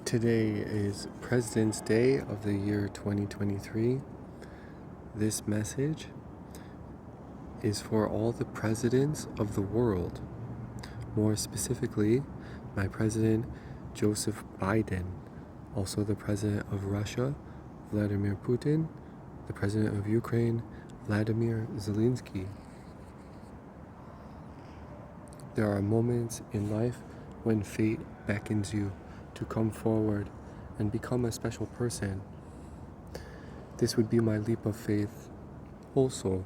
Today is President's Day of the year 2023. This message is for all the presidents of the world. More specifically, my president, Joseph Biden, also the president of Russia, Vladimir Putin, the president of Ukraine, Vladimir Zelenskyy. There are moments in life when fate beckons you to come forward and become a special person. This would be my leap of faith also.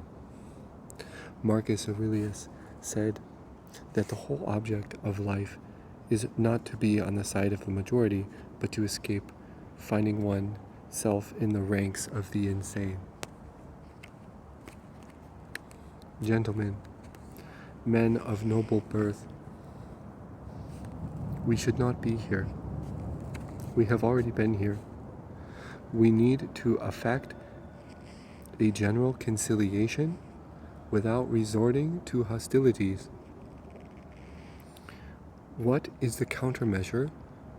Marcus Aurelius said that the whole object of life is not to be on the side of the majority, but to escape finding oneself in the ranks of the insane. Gentlemen, men of noble birth, we should not be here. We have already been here. We need to effect a general conciliation without resorting to hostilities. What is the countermeasure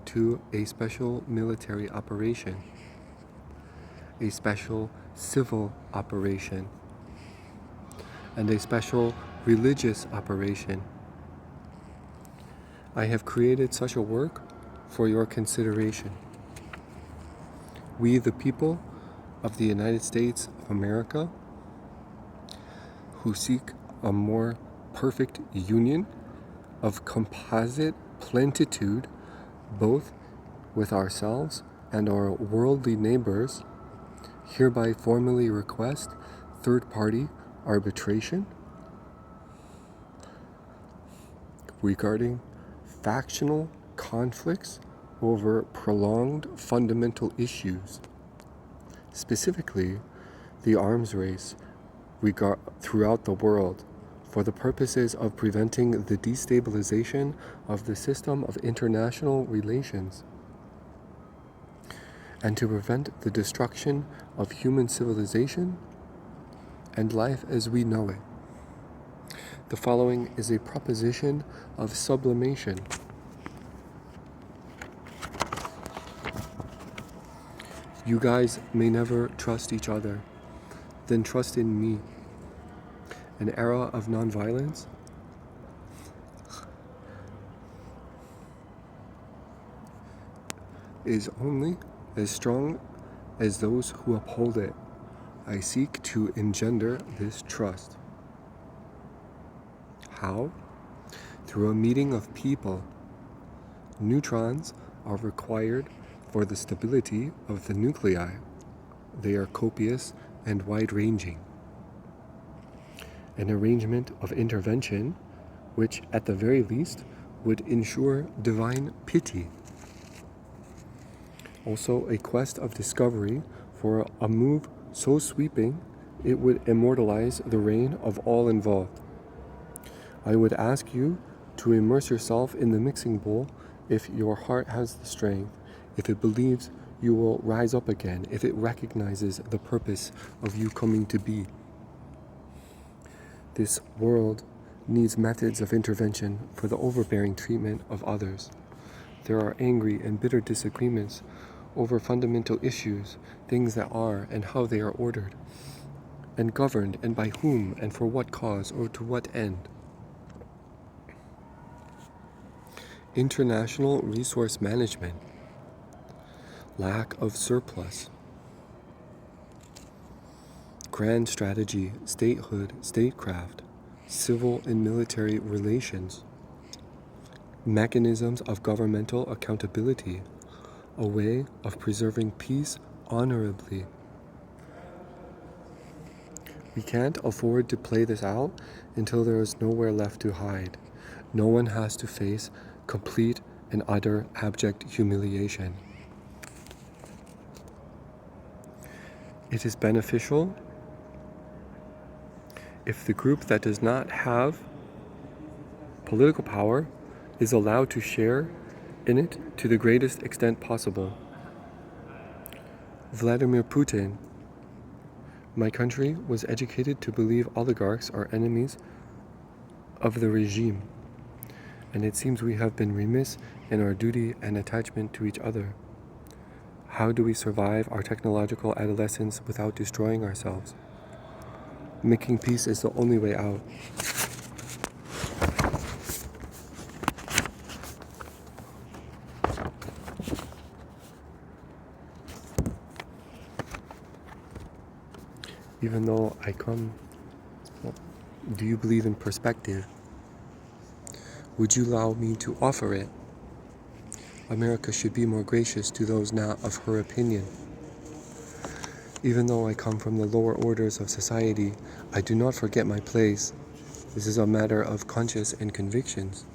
to a special military operation? A special civil operation? And a special religious operation? I have created such a work for your consideration. We, the people of the United States of America, who seek a more perfect union of composite plentitude, both with ourselves and our worldly neighbors, hereby formally request third-party arbitration regarding factional conflicts over prolonged fundamental issues, specifically the arms race throughout the world, for the purposes of preventing the destabilization of the system of international relations and to prevent the destruction of human civilization and life as we know it. The following is a proposition of sublimation. You guys may never trust each other, then trust in me. An era of nonviolence is only as strong as those who uphold it. I seek to engender this trust. How? Through a meeting of people. Neutrons are required for the stability of the nuclei. They are copious and wide-ranging. An arrangement of intervention which, at the very least, would ensure divine pity. Also, a quest of discovery for a move so sweeping it would immortalize the reign of all involved. I would ask you to immerse yourself in the mixing bowl if your heart has the strength, if it believes you will rise up again, if it recognizes the purpose of you coming to be. This world needs methods of intervention for the overbearing treatment of others. There are angry and bitter disagreements over fundamental issues, things that are and how they are ordered, and governed, and by whom, and for what cause, or to what end. International resource management, lack of surplus, grand strategy, statehood, statecraft, civil and military relations, mechanisms of governmental accountability, a way of preserving peace honorably. We can't afford to play this out until there is nowhere left to hide. No one has to face complete and utter abject humiliation. It is beneficial if the group that does not have political power is allowed to share in it to the greatest extent possible. Vladimir Putin. My country was educated to believe oligarchs are enemies of the regime, and it seems we have been remiss in our duty and attachment to each other. How do we survive our technological adolescence without destroying ourselves? Making peace is the only way out. Even though do you believe in perspective? Would you allow me to offer it? America should be more gracious to those not of her opinion. Even though I come from the lower orders of society, I do not forget my place. This is a matter of conscience and convictions.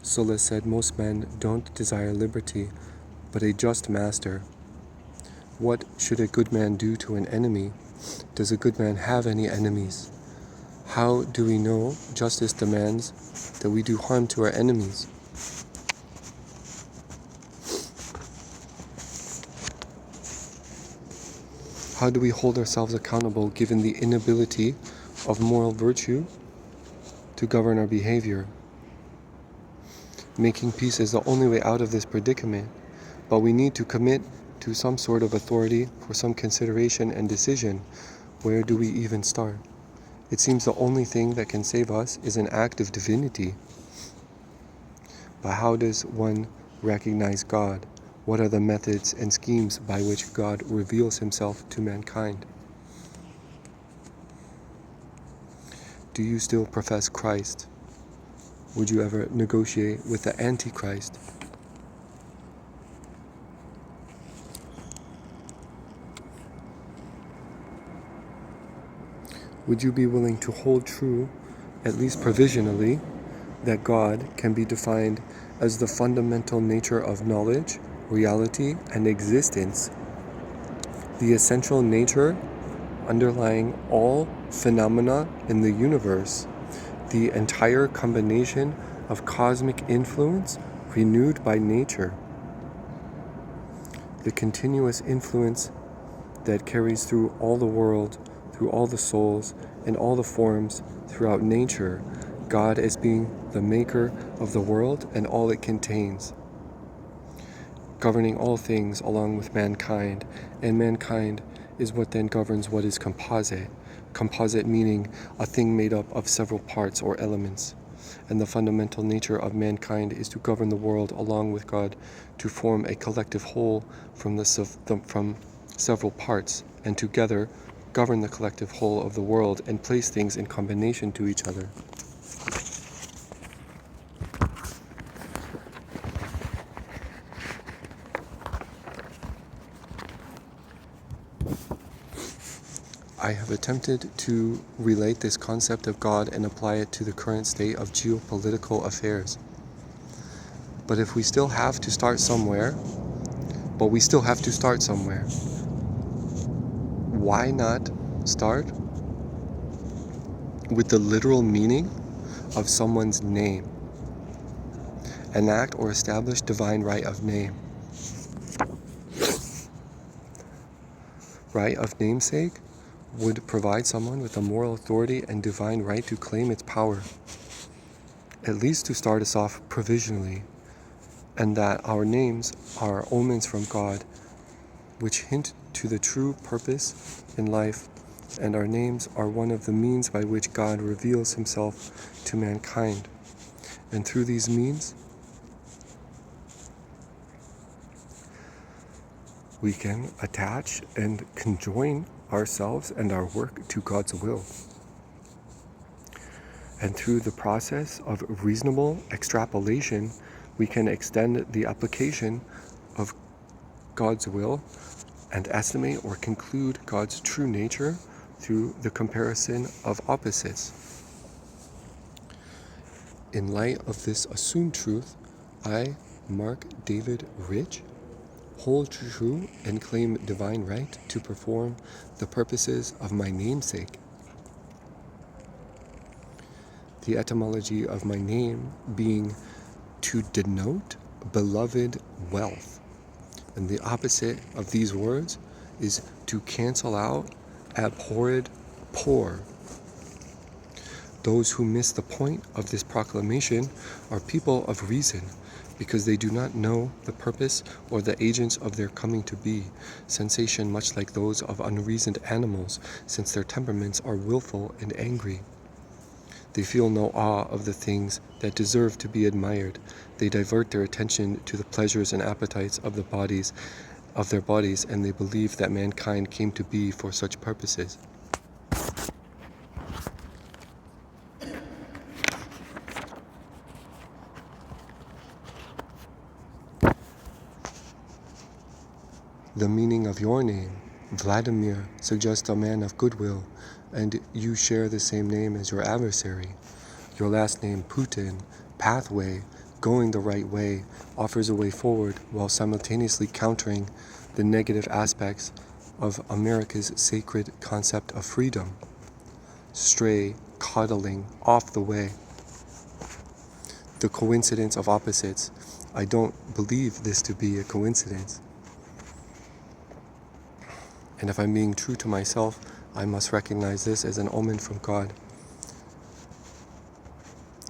Sulla said most men don't desire liberty, but a just master. What should a good man do to an enemy? Does a good man have any enemies? How do we know justice demands that we do harm to our enemies? How do we hold ourselves accountable given the inability of moral virtue to govern our behavior? Making peace is the only way out of this predicament, but we need to commit to some sort of authority for some consideration and decision. Where do we even start? It seems the only thing that can save us is an act of divinity. But how does one recognize God? What are the methods and schemes by which God reveals himself to mankind? Do you still profess Christ? Would you ever negotiate with the Antichrist? Would you be willing to hold true, at least provisionally, that God can be defined as the fundamental nature of knowledge, reality, and existence, the essential nature underlying all phenomena in the universe, the entire combination of cosmic influence renewed by nature, the continuous influence that carries through all the world, through all the souls, in all the forms, throughout nature, God as being the maker of the world and all it contains, governing all things along with mankind, and mankind is what then governs what is composite. Composite meaning a thing made up of several parts or elements. And the fundamental nature of mankind is to govern the world along with God, to form a collective whole from several parts, and together govern the collective whole of the world and place things in combination to each other. I have attempted to relate this concept of God and apply it to the current state of geopolitical affairs. But if we still have to start somewhere, why not start with the literal meaning of someone's name? Enact or establish divine right of name. Right of namesake would provide someone with a moral authority and divine right to claim its power, at least to start us off provisionally, and that our names are omens from God, which hint to the true purpose in life, and our names are one of the means by which God reveals himself to mankind. And through these means, we can attach and conjoin ourselves and our work to God's will. And through the process of reasonable extrapolation, we can extend the application of God's will and estimate or conclude God's true nature through the comparison of opposites. In light of this assumed truth, I, Mark David Rich, hold true and claim divine right to perform the purposes of my namesake. The etymology of my name being to denote beloved wealth. And the opposite of these words is to cancel out abhorred poor. Those who miss the point of this proclamation are people of reason, because they do not know the purpose or the agents of their coming to be, sensation much like those of unreasoned animals, since their temperaments are willful and angry. They feel no awe of the things that deserve to be admired. They divert their attention to the pleasures and appetites of their bodies, and they believe that mankind came to be for such purposes. The meaning of your name, Vladimir, suggests a man of goodwill, and you share the same name as your adversary. Your last name, Putin, pathway, going the right way, offers a way forward while simultaneously countering the negative aspects of America's sacred concept of freedom. Stray, coddling, off the way. The coincidence of opposites. I don't believe this to be a coincidence. And if I'm being true to myself, I must recognize this as an omen from God.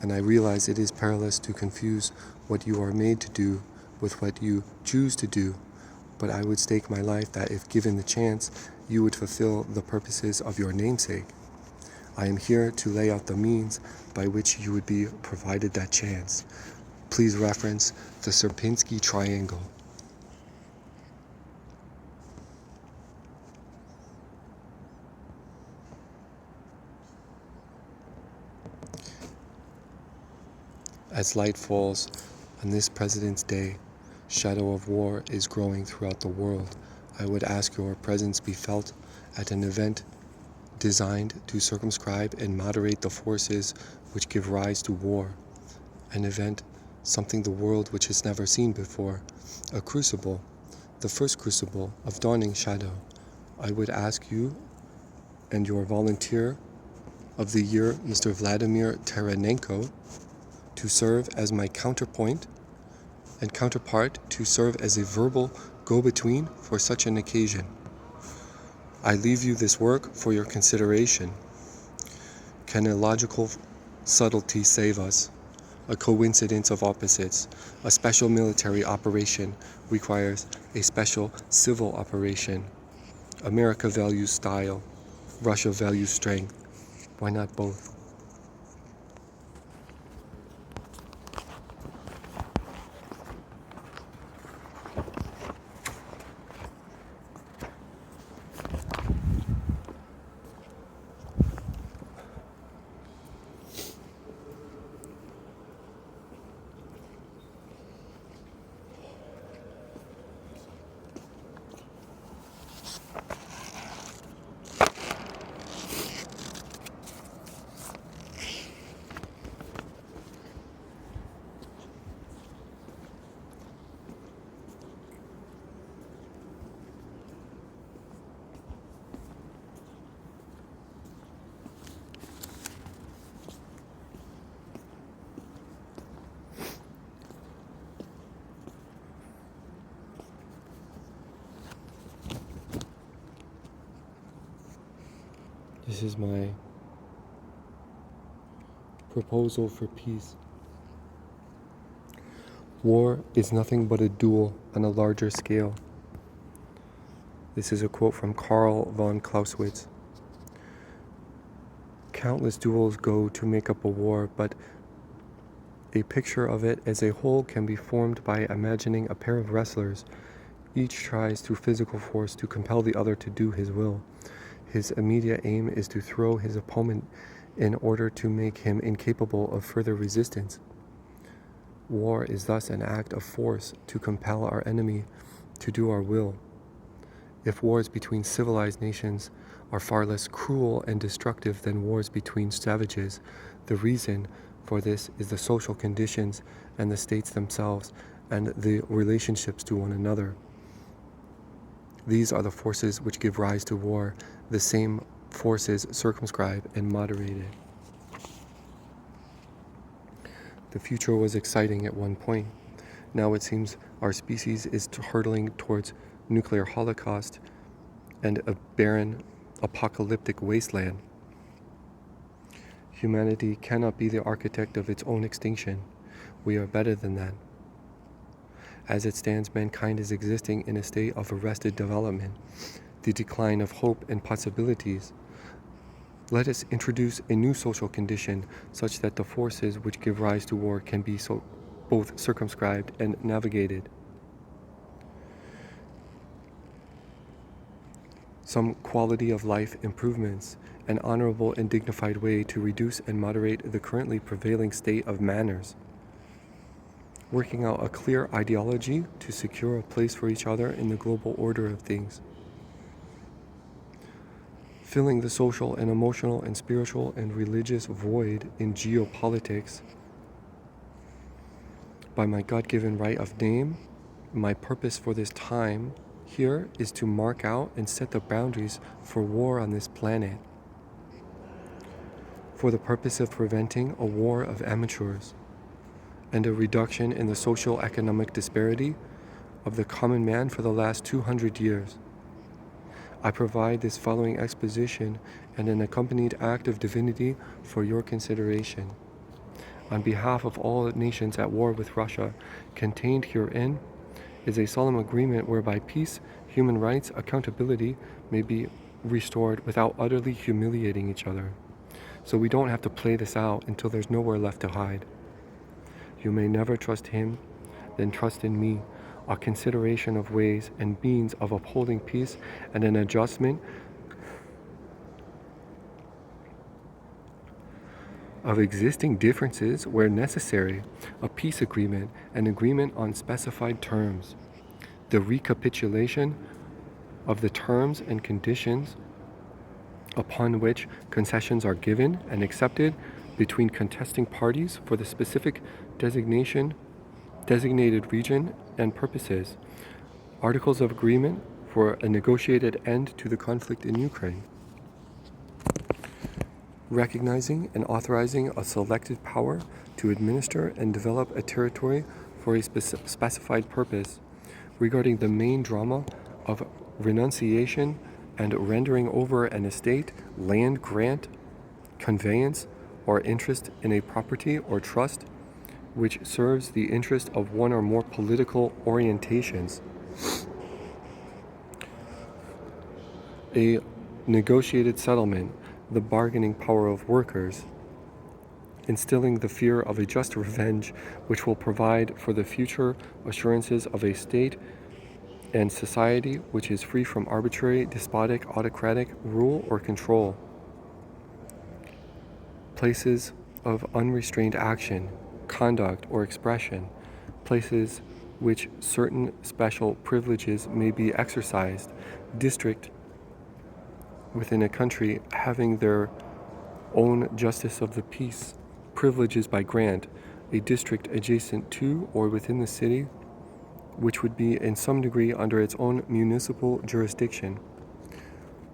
And I realize it is perilous to confuse what you are made to do with what you choose to do. But I would stake my life that if given the chance, you would fulfill the purposes of your namesake. I am here to lay out the means by which you would be provided that chance. Please reference the Sierpinski triangle. As light falls on this President's Day, shadow of war is growing throughout the world. I would ask your presence be felt at an event designed to circumscribe and moderate the forces which give rise to war. An event, something the world which has never seen before, a crucible, the first crucible of dawning shadow. I would ask you and your volunteer of the year, Mr. Vladimir Taranenko, to serve as my counterpoint and counterpart to serve as a verbal go-between for such an occasion. I leave you this work for your consideration. Can a logical subtlety save us? A coincidence of opposites. A special military operation requires a special civil operation. America values style. Russia values strength. Why not both? This is my proposal for peace. War is nothing but a duel on a larger scale. This is a quote from Karl von Clausewitz. Countless duels go to make up a war, but a picture of it as a whole can be formed by imagining a pair of wrestlers. Each tries through physical force to compel the other to do his will. His immediate aim is to throw his opponent in order to make him incapable of further resistance. War is thus an act of force to compel our enemy to do our will. If wars between civilized nations are far less cruel and destructive than wars between savages, the reason for this is the social conditions and the states themselves and the relationships to one another. These are the forces which give rise to war, the same forces circumscribe and moderate it. The future was exciting at one point. Now it seems our species is hurtling towards nuclear holocaust and a barren, apocalyptic wasteland. Humanity cannot be the architect of its own extinction. We are better than that. As it stands, mankind is existing in a state of arrested development, the decline of hope and possibilities. Let us introduce a new social condition such that the forces which give rise to war can be both circumscribed and navigated. Some quality of life improvements, an honorable and dignified way to reduce and moderate the currently prevailing state of manners. Working out a clear ideology to secure a place for each other in the global order of things. Filling the social and emotional and spiritual and religious void in geopolitics. By my God-given right of name, my purpose for this time here is to mark out and set the boundaries for war on this planet, for the purpose of preventing a war of amateurs and a reduction in the social economic disparity of the common man for the last 200 years. I provide this following exposition and an accompanied act of divinity for your consideration. On behalf of all nations at war with Russia, contained herein is a solemn agreement whereby peace, human rights, accountability may be restored without utterly humiliating each other. So we don't have to play this out until there's nowhere left to hide. You may never trust him, then trust in me, a consideration of ways and means of upholding peace and an adjustment of existing differences where necessary, a peace agreement, an agreement on specified terms, the recapitulation of the terms and conditions upon which concessions are given and accepted between contesting parties for the specific designated region and purposes, articles of agreement for a negotiated end to the conflict in Ukraine, recognizing and authorizing a selected power to administer and develop a territory for a specified purpose, regarding the main drama of renunciation and rendering over an estate, land grant, conveyance, or interest in a property or trust which serves the interest of one or more political orientations. A negotiated settlement, the bargaining power of workers, instilling the fear of a just revenge which will provide for the future assurances of a state and society which is free from arbitrary, despotic, autocratic rule or control. Places of unrestrained action, conduct, or expression, places which certain special privileges may be exercised, district within a country having their own justice of the peace, privileges by grant, a district adjacent to or within the city, which would be in some degree under its own municipal jurisdiction,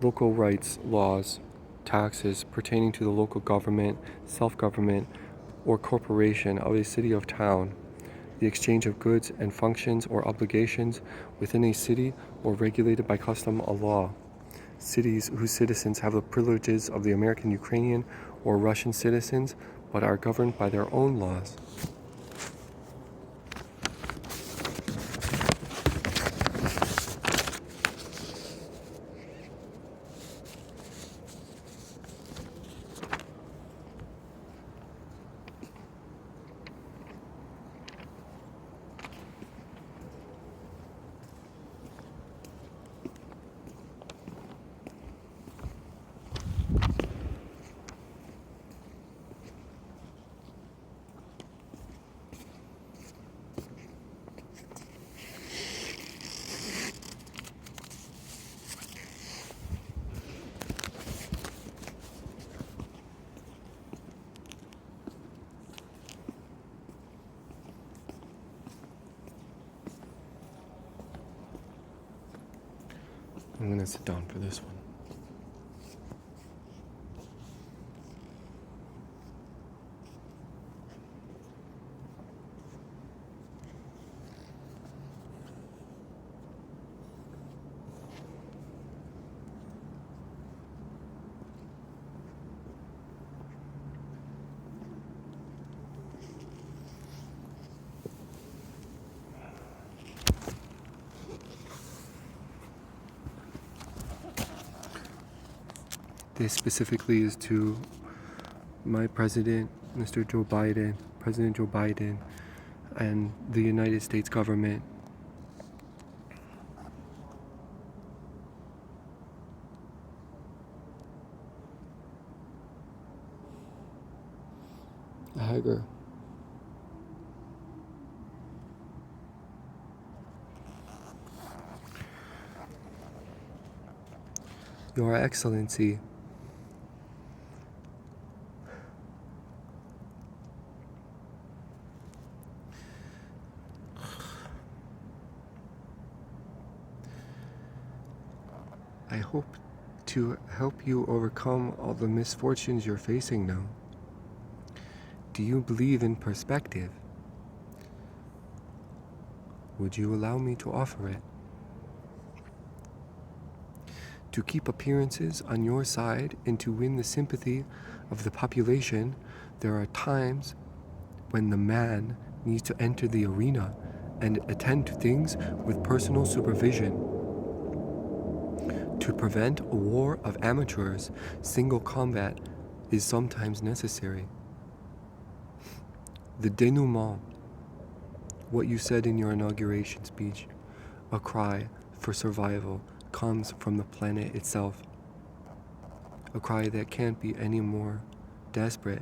local rights, laws, taxes pertaining to the local government, self-government, or corporation of a city or town, the exchange of goods and functions or obligations within a city or regulated by custom or law, cities whose citizens have the privileges of the American, Ukrainian, or Russian citizens, but are governed by their own laws. I'm going to sit down for this one. This specifically is to my president, President Joe Biden, and the United States government. Hager. Your Excellency, I hope to help you overcome all the misfortunes you're facing now. Do you believe in perspective? Would you allow me to offer it? To keep appearances on your side and to win the sympathy of the population, there are times when the man needs to enter the arena and attend to things with personal supervision. To prevent a war of amateurs, single combat is sometimes necessary. The denouement, what you said in your inauguration speech, a cry for survival, comes from the planet itself. A cry that can't be any more desperate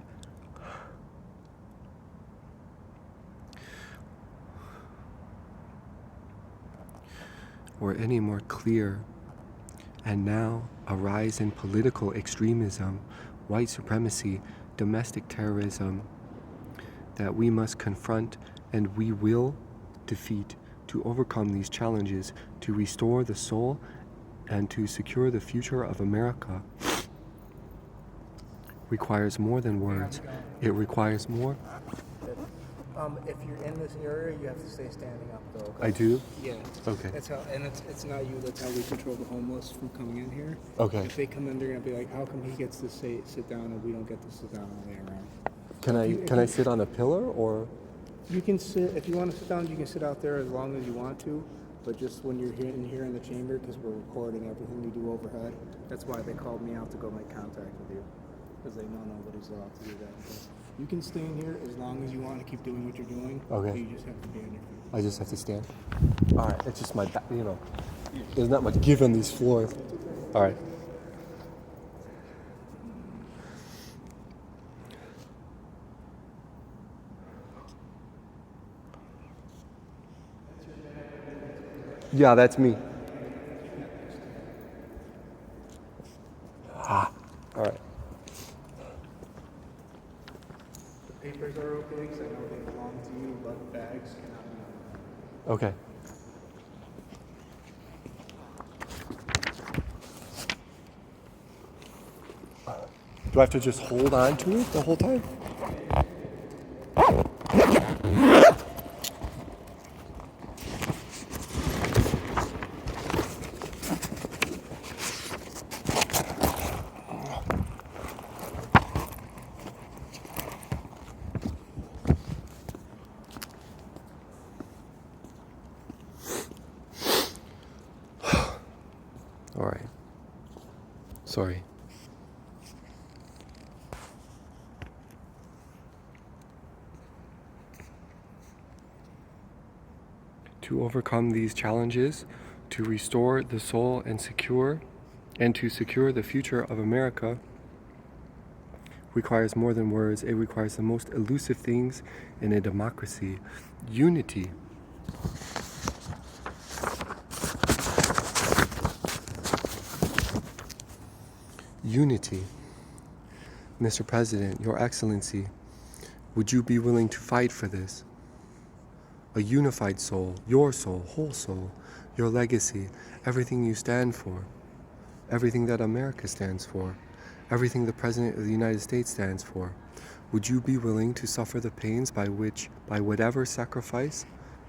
or any more clear. And now, a rise in political extremism, white supremacy, domestic terrorism that we must confront and we will defeat to overcome these challenges, to restore the soul and to secure the future of America requires more than words. It requires more. If you're in this area, you have to stay standing up, though. I do? Yeah. Okay. That's how, and it's not you. That's how we control the homeless from coming in here. Okay. If they come in, they're gonna be like, "How come he gets to sit down and we don't get to sit down all the way around?" Can I sit on a pillar or? You can sit if you want to sit down. You can sit out there as long as you want to, but just when you're here in the chamber, because we're recording everything we do overhead. That's why they called me out to go make contact with you, because they know nobody's allowed to do that. But you can stay in here as long as you want to keep doing what you're doing. Okay. But you just have to be on your feet. I just have to stand. All right. It's just my back. There's not much give on these floors. All right. Yeah, that's me. All right. The papers are okay because I know they belong to you, but bags cannot be. Okay. Do I have to just hold on to it the whole time? All right. Sorry. To overcome these challenges, to restore the soul and to secure the future of America requires more than words. It requires the most elusive things in a democracy. Unity. Unity. Mr. President, Your Excellency, would you be willing to fight for this? A unified soul, whole soul, your legacy, everything you stand for, everything that America stands for, everything the President of the United States stands for. Would you be willing to suffer the pains by whatever sacrifice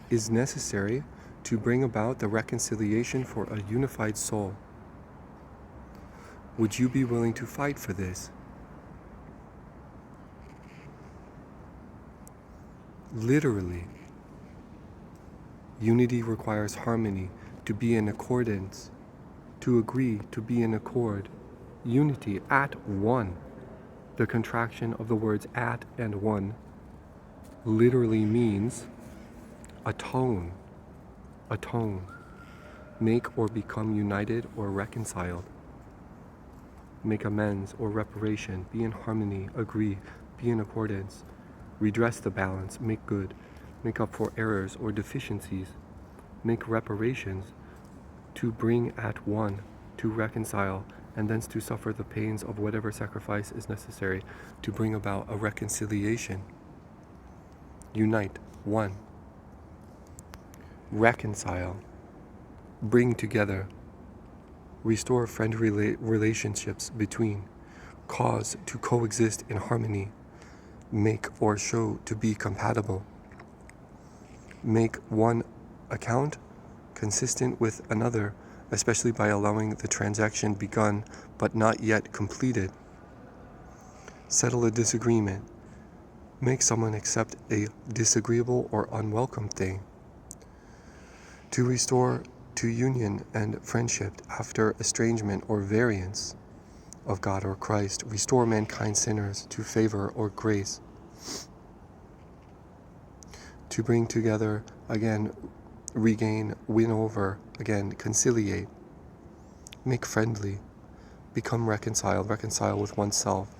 is necessary to bring about the reconciliation for a unified soul? Would you be willing to fight for this? Literally. Unity requires harmony, to be in accordance, to agree, to be in accord. unity, at one. The contraction of the words at and one literally means atone, atone, make or become united or reconciled, make amends or reparation, be in harmony, agree, be in accordance, redress the balance, make good, make up for errors or deficiencies, make reparations, to bring at one, to reconcile, and thence to suffer the pains of whatever sacrifice is necessary to bring about a reconciliation. Unite, one. Reconcile, bring together, restore friendly relationships between, cause to coexist in harmony, make or show to be compatible, make one account consistent with another, especially by allowing the transaction begun but not yet completed. Settle a disagreement, make someone accept a disagreeable or unwelcome thing. To restore to union and friendship after estrangement or variance of God or Christ, restore mankind sinners to favor or grace. To bring together, again, regain, win over, again, conciliate, make friendly, become reconciled, reconcile with oneself.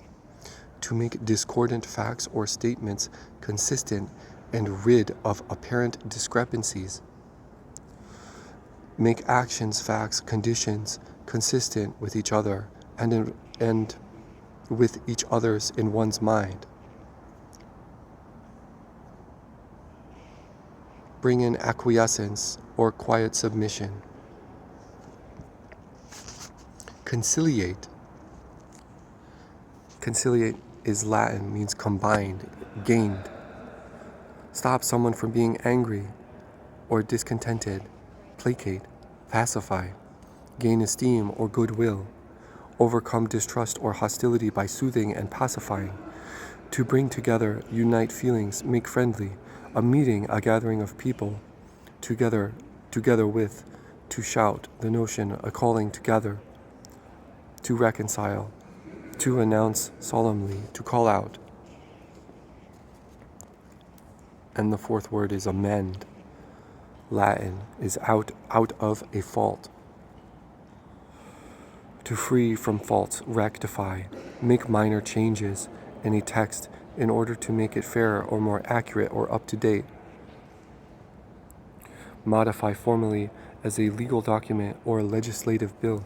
To make discordant facts or statements consistent and rid of apparent discrepancies. Make actions, facts, conditions consistent with each other and with each other's in one's mind. Bring in acquiescence or quiet submission. Conciliate. Conciliate is Latin, means combined, gained. Stop someone from being angry or discontented. Placate, pacify, gain esteem or goodwill. Overcome distrust or hostility by soothing and pacifying. To bring together, unite feelings, make friendly. A meeting, a gathering of people, together with, to shout, the notion, a calling together, to reconcile, to announce solemnly, to call out. And the fourth word is amend. Latin is out of a fault. To free from faults, rectify, make minor changes in a text in order to make it fairer or more accurate or up to date. Modify formally as a legal document or a legislative bill.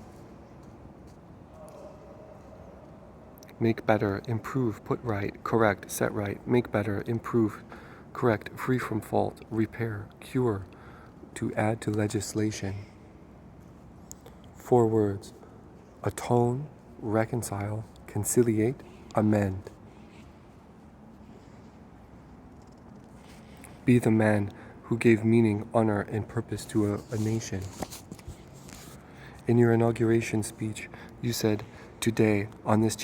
Make better, improve, put right, correct, set right, make better, improve, correct, free from fault, repair, cure, to add to legislation. 4 words: atone, reconcile, conciliate, amend. Be the man who gave meaning, honor, and purpose to a nation. In your inauguration speech, you said, "Today, on this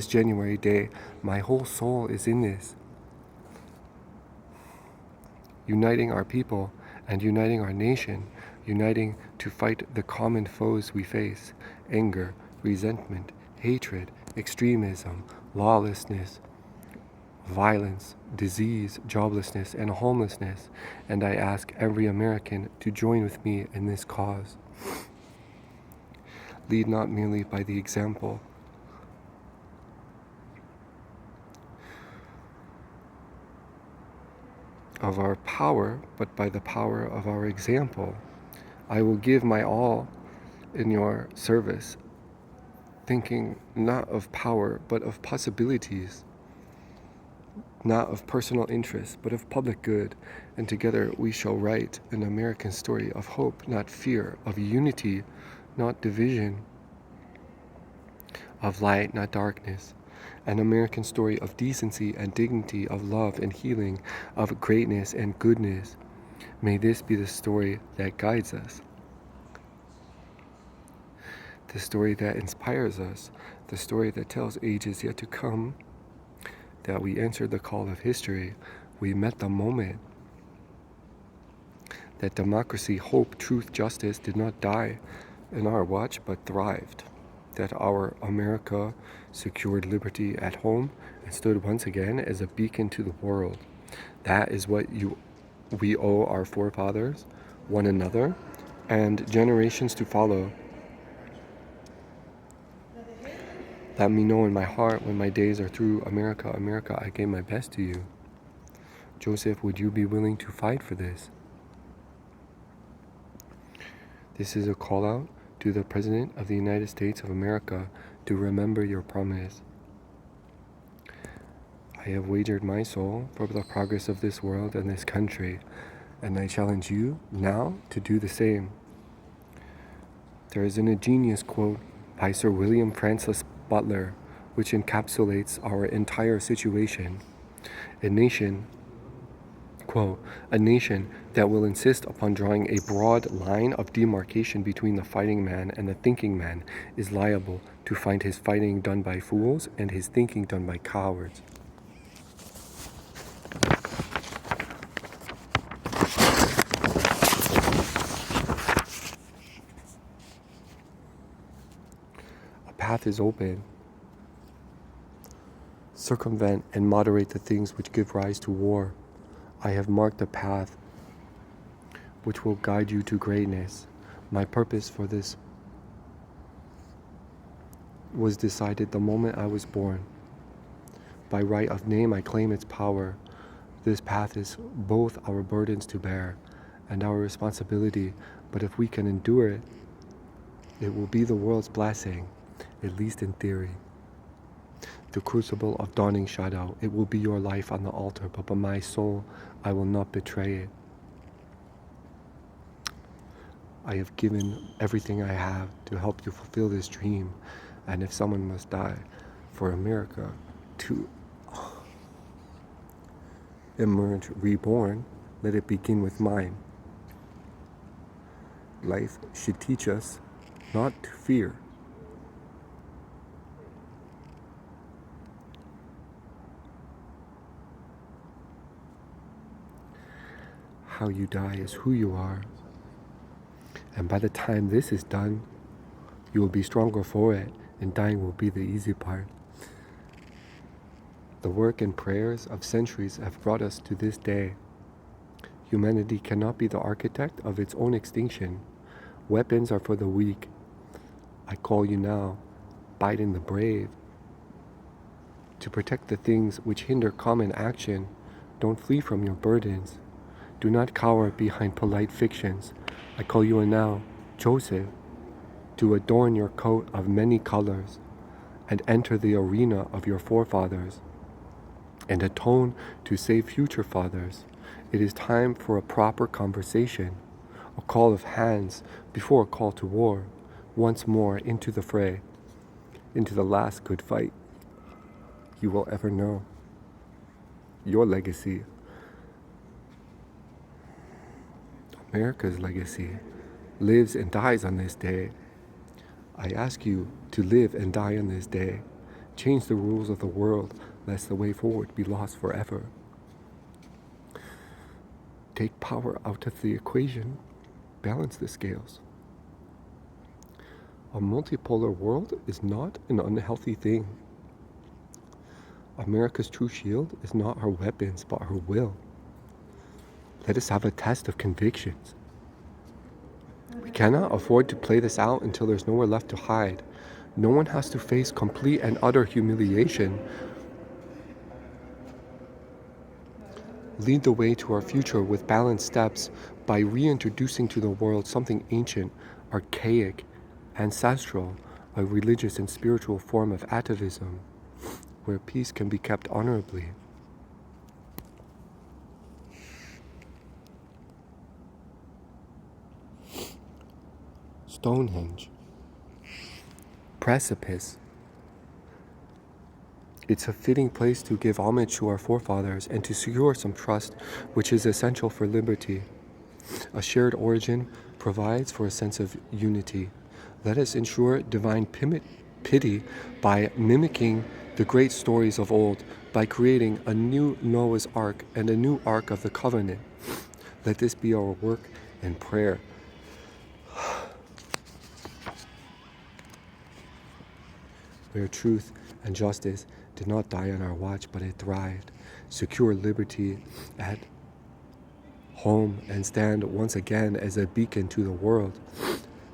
January day, my whole soul is in this. Uniting our people and uniting our nation, uniting to fight the common foes we face: anger, resentment, hatred, extremism, lawlessness, violence, disease, joblessness, and homelessness, and I ask every American to join with me in this cause. Lead not merely by the example of our power, but by the power of our example. I will give my all in your service, thinking not of power, but of possibilities, not of personal interest, but of public good, and together we shall write an American story of hope, not fear, of unity, not division, of light, not darkness, an American story of decency and dignity, of love and healing, of greatness and goodness. May this be the story that guides us, the story that inspires us, the story that tells ages yet to come that we answered the call of history, we met the moment, that democracy, hope, truth, justice did not die in our watch but thrived. that our America secured liberty at home and stood once again as a beacon to the world. That is what we owe our forefathers, one another, and generations to follow. Let me know in my heart when my days are through. America, America, I gave my best to you. Joseph, would you be willing to fight for this? This is a call out to the President of the United States of America to remember your promise. I have wagered my soul for the progress of this world and this country, and I challenge you now to do the same. There is an ingenious quote by Sir William Francis Butler, which encapsulates our entire situation. A nation, quote, a nation that will insist upon drawing a broad line of demarcation between the fighting man and the thinking man is liable to find his fighting done by fools and his thinking done by cowards. A path is open. Circumvent and moderate the things which give rise to war. I have marked a path which will guide you to greatness. My purpose for this was decided the moment I was born. By right of name, I claim its power. This path is both our burdens to bear and our responsibility, but if we can endure it, it will be the world's blessing, at least in theory. The crucible of dawning shadow, it will be your life on the altar, but by my soul, I will not betray it. I have given everything I have to help you fulfill this dream, and if someone must die for America to emerge reborn, let it begin with mine. Life should teach us not to fear. How you die is who you are. And by the time this is done, you will be stronger for it, and dying will be the easy part. The work and prayers of centuries have brought us to this day. Humanity cannot be the architect of its own extinction. Weapons are for the weak. I call you now, Biden the brave. To protect the things which hinder common action, don't flee from your burdens. Do not cower behind polite fictions. I call you now, Joseph, to adorn your coat of many colors and enter the arena of your forefathers and atone to save future fathers. It is time for a proper conversation, a call of hands before a call to war, once more into the fray, into the last good fight you will ever know. Your legacy, America's legacy, lives and dies on this day. I ask you to live and die on this day. Change the rules of the world, lest the way forward be lost forever. Take power out of the equation. Balance the scales. A multipolar world is not an unhealthy thing. America's true shield is not her weapons, but her will. Let us have a test of convictions. We cannot afford to play this out until there's nowhere left to hide. No one has to face complete and utter humiliation. Lead the way to our future with balanced steps by reintroducing to the world something ancient, archaic, ancestral, a religious and spiritual form of atavism, where peace can be kept honorably. Stonehenge. Precipice. It's a fitting place to give homage to our forefathers and to secure some trust, which is essential for liberty. A shared origin provides for a sense of unity. Let us ensure divine pity by mimicking the great stories of old, by creating a new Noah's Ark and a new Ark of the Covenant. Let this be our work and prayer. where truth and justice did not die on our watch, but it thrived. Secure liberty at home and stand once again as a beacon to the world.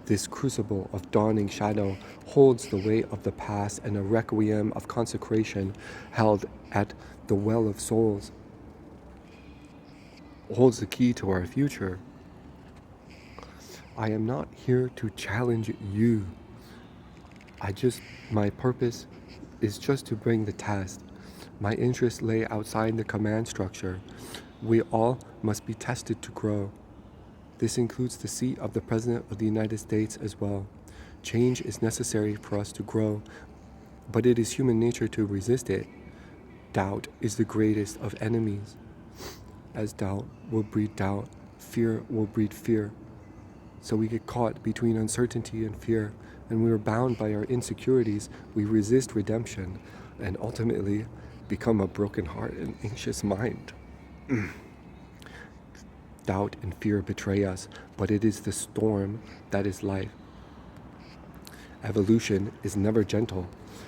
This crucible of dawning shadow holds the weight of the past, and a requiem of consecration held at the well of souls holds the key to our future. I am not here to challenge you. My purpose is just to bring the test. My interests lay outside the command structure. We all must be tested to grow. This includes the seat of the President of the United States as well. Change is necessary for us to grow, but it is human nature to resist it. Doubt is the greatest of enemies. As doubt will breed doubt, fear will breed fear. So we get caught between uncertainty and fear, and we are bound by our insecurities. We resist redemption, and ultimately become a broken heart and anxious mind. Doubt and fear betray us, but it is the storm that is life. Evolution is never gentle,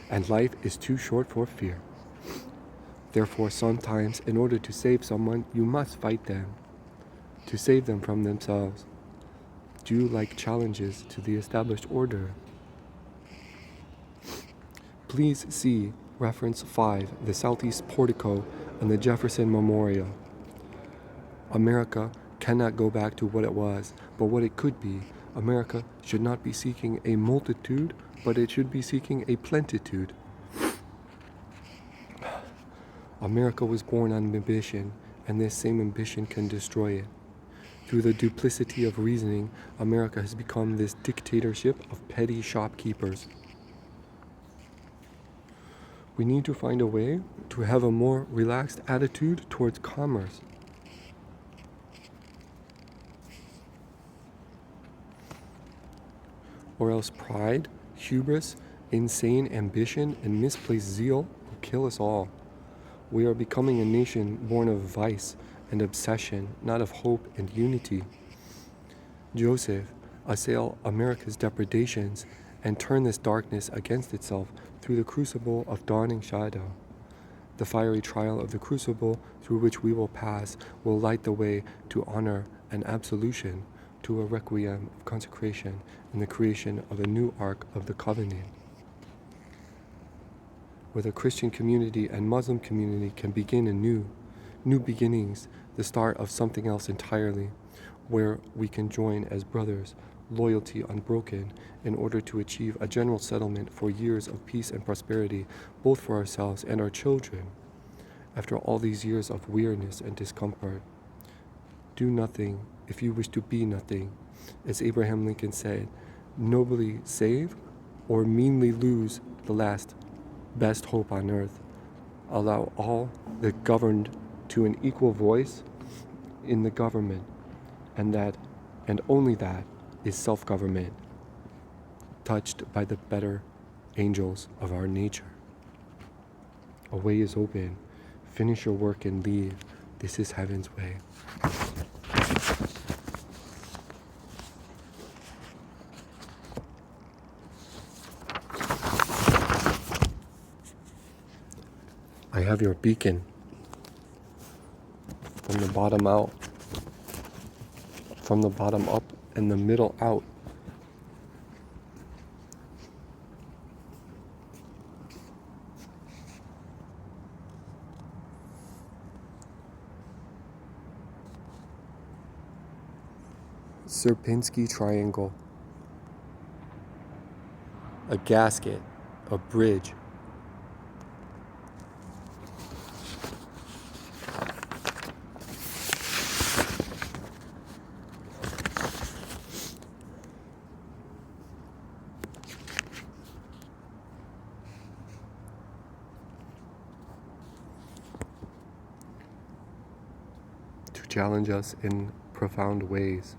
and life is too short for fear. Therefore, sometimes, in order to save someone, you must fight them, to save them from themselves. Do you like challenges to the established order? Please see reference 5, the Southeast Portico and the Jefferson Memorial. America cannot go back to what it was, but what it could be. America should not be seeking a multitude, but it should be seeking a plentitude. America was born on ambition, and this same ambition can destroy it. Through the duplicity of reasoning, America has become this dictatorship of petty shopkeepers. We need to find a way to have a more relaxed attitude towards commerce. Or else pride, hubris, insane ambition, and misplaced zeal will kill us all. We are becoming a nation born of vice and obsession, not of hope and unity. Joseph, assail America's depredations and turn this darkness against itself through the crucible of dawning shadow. The fiery trial of the crucible through which we will pass will light the way to honor and absolution, to a requiem of consecration and the creation of a new Ark of the Covenant, where the Christian community and Muslim community can begin anew, new beginnings, the start of something else entirely, where we can join as brothers, loyalty unbroken, in order to achieve a general settlement for years of peace and prosperity, both for ourselves and our children. After all these years of weariness and discomfort, do nothing if you wish to be nothing. As Abraham Lincoln said, nobly save or meanly lose the last best hope on earth. Allow all the governed to an equal voice in the government, and that, and only that, is self-government, touched by the better angels of our nature. A way is open. Finish your work and leave. This is heaven's way. I have your beacon from the bottom out, from the bottom up, and the middle out. Sierpinski triangle, a gasket, a bridge. To challenge us in profound ways.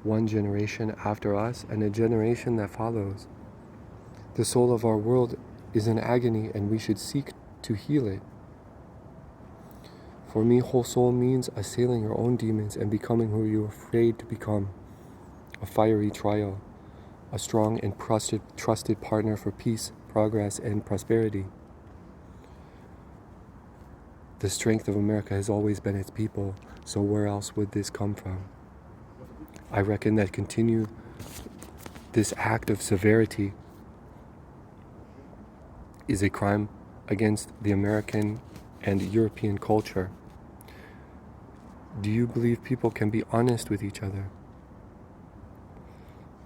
One generation after us and a generation that follows. The soul of our world is in agony, and we should seek to heal it. For me, whole soul means assailing your own demons and becoming who you are afraid to become. A fiery trial. a strong and trusted partner for peace, progress, and prosperity. The strength of America has always been its people, so where else would this come from? I reckon that continue this act of severity is a crime against the American and European culture. Do you believe people can be honest with each other?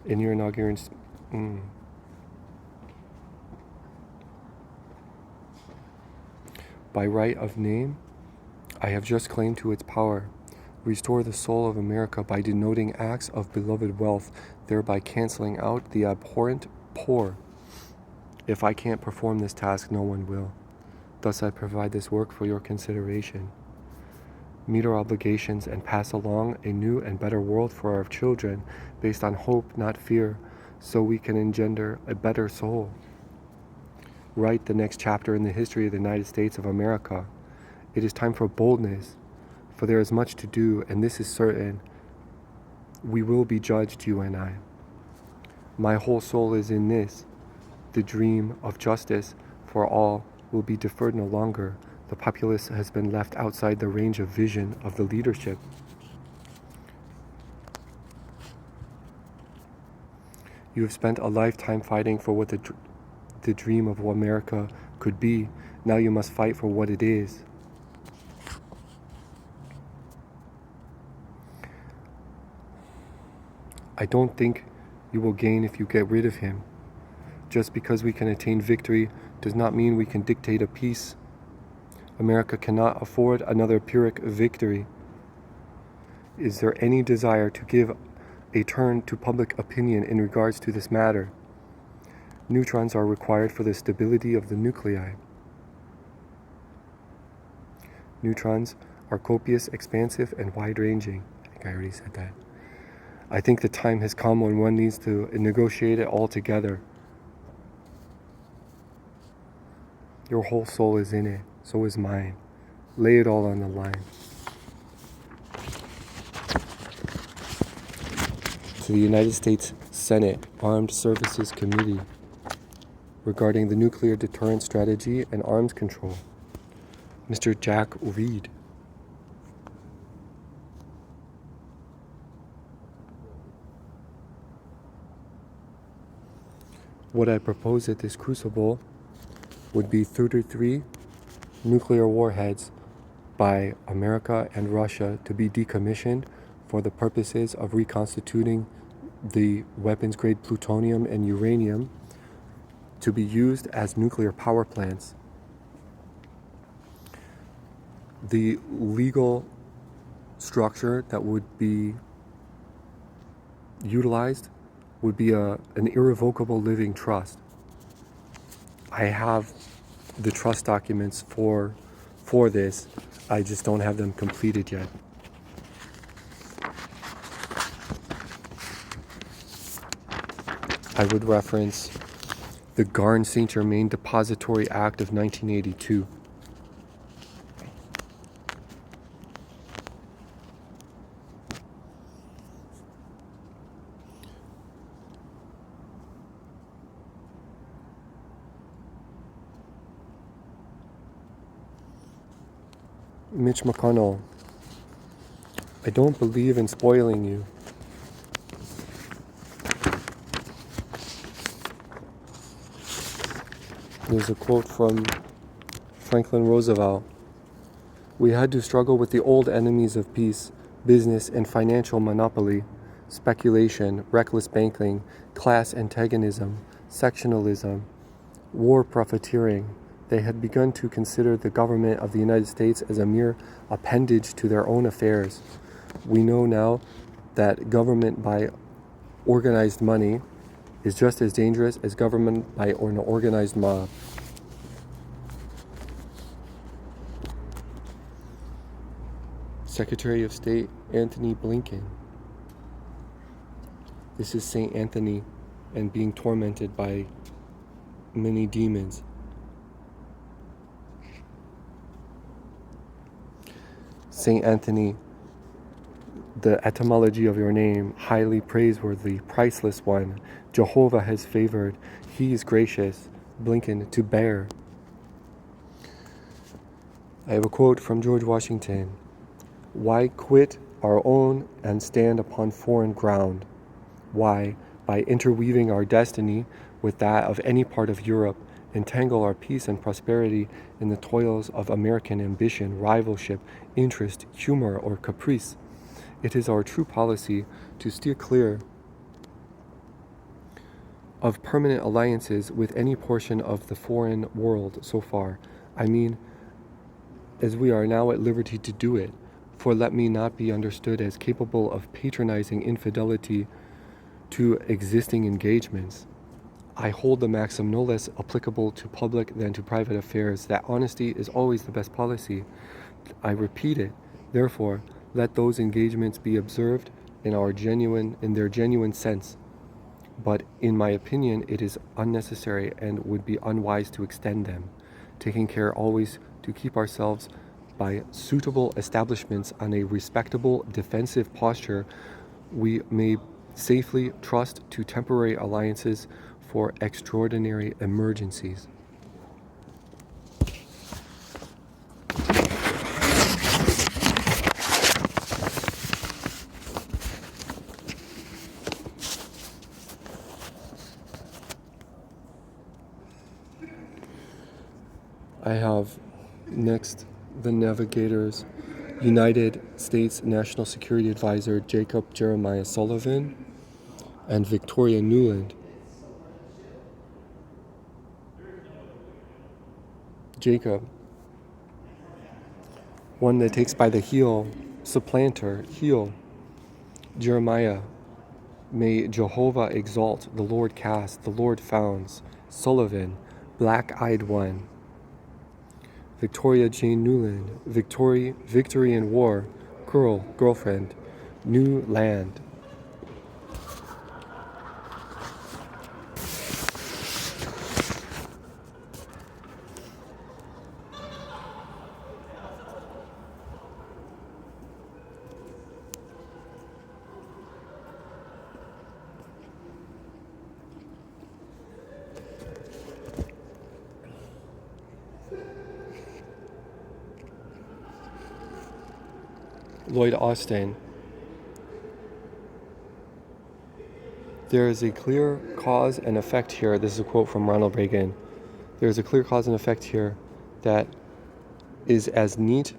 In your inaugurance, by right of name, I have just claimed to its power. Restore the soul of America by denoting acts of beloved wealth, thereby canceling out the abhorrent poor. If I can't perform this task, no one will. Thus I provide this work for your consideration. Meet our obligations and pass along a new and better world for our children, based on hope, not fear, so we can engender a better soul. Write the next chapter in the history of the United States of America. It is time for boldness, for there is much to do, and this is certain. We will be judged, you and I. My whole soul is in this. The dream of justice for all will be deferred no longer. The populace has been left outside the range of vision of the leadership. You have spent a lifetime fighting for what the dream of America could be. Now you must fight for what it is. I don't think you will gain if you get rid of him. Just because we can attain victory does not mean we can dictate a peace. America cannot afford another Pyrrhic victory. Is there any desire to give a turn to public opinion in regards to this matter? Neutrons are required for the stability of the nuclei. Neutrons are copious, expansive, and wide-ranging. I think I already said that. I think the time has come when one needs to negotiate it all together. Your whole soul is in it, so is mine. Lay it all on the line. To the United States Senate Armed Services Committee regarding the nuclear deterrent strategy and arms control, Mr. Jack Reed. What I propose at this crucible would be 33 nuclear warheads by America and Russia to be decommissioned for the purposes of reconstituting the weapons-grade plutonium and uranium to be used as nuclear power plants. The legal structure that would be utilized would be an irrevocable living trust. I have the trust documents for this. I just don't have them completed yet. I would reference the Garn-St. Germain Depository Act of 1982. Mitch McConnell, I don't believe in spoiling you. There's a quote from Franklin Roosevelt. We had to struggle with the old enemies of peace, business and financial monopoly, speculation, reckless banking, class antagonism, sectionalism, war profiteering. They had begun to consider the government of the United States as a mere appendage to their own affairs. We know now that government by organized money is just as dangerous as government by an organized mob. Secretary of State Antony Blinken. This is Saint Anthony and being tormented by many demons. Saint Anthony The etymology of your name, highly praiseworthy, priceless one. Jehovah has favored. He is gracious. Blinken to bear. I have a quote from George Washington. Why quit our own and stand upon foreign ground? Why, by interweaving our destiny with that of any part of Europe, entangle our peace and prosperity in the toils of American ambition, rivalship, interest, humor, or caprice? It is our true policy to steer clear of permanent alliances with any portion of the foreign world so far. I mean, as we are now at liberty to do it, for let me not be understood as capable of patronizing infidelity to existing engagements. I hold the maxim no less applicable to public than to private affairs, that honesty is always the best policy. I repeat it, therefore, let those engagements be observed in their genuine sense. But in my opinion, it is unnecessary and would be unwise to extend them, taking care always to keep ourselves by suitable establishments on a respectable defensive posture. We may safely trust to temporary alliances for extraordinary emergencies. I have next the Navigator's United States National Security Advisor Jacob Jeremiah Sullivan and Victoria Nuland. Jacob, one that takes by the heel, supplanter, heel. Jeremiah, may Jehovah exalt, the Lord cast, the Lord founds. Sullivan, black-eyed one. Victoria Jane Newland, victory in war, girlfriend, new land. Lloyd Austin. There is a clear cause and effect here. This is a quote from Ronald Reagan. There is a clear cause and effect here that is as neat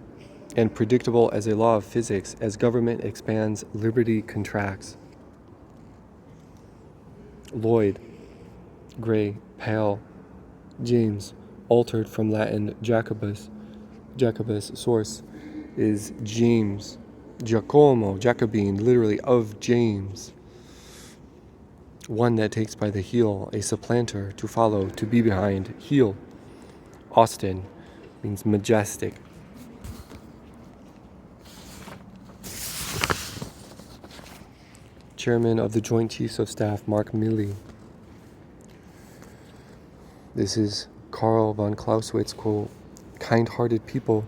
and predictable as a law of physics. As government expands, liberty contracts. Lloyd, gray, pale. James, altered from Latin Jacobus. Jacobus, source is James. Giacomo, Jacobine, literally of James. One that takes by the heel, a supplanter, to follow, to be behind. Heel. Austin means majestic. Chairman of the Joint Chiefs of Staff, Mark Milley. This is Karl von Clausewitz quote. Kind-hearted people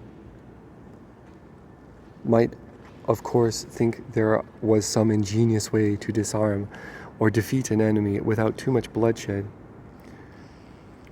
might, of course, think there was some ingenious way to disarm or defeat an enemy without too much bloodshed,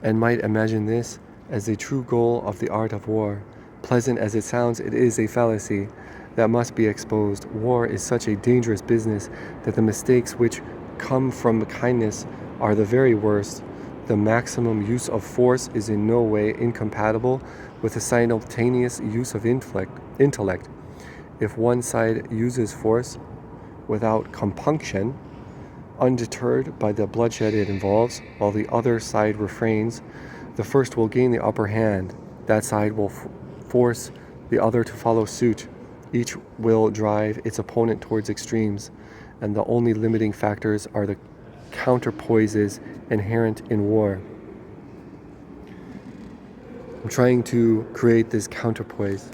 and might imagine this as the true goal of the art of war. Pleasant as it sounds, it is a fallacy that must be exposed. War is such a dangerous business that the mistakes which come from kindness are the very worst. The maximum use of force is in no way incompatible with the simultaneous use of intellect. If one side uses force without compunction, undeterred by the bloodshed it involves, while the other side refrains, the first will gain the upper hand. That side will force the other to follow suit. Each will drive its opponent towards extremes, and the only limiting factors are the counterpoises inherent in war. I'm trying to create this counterpoise.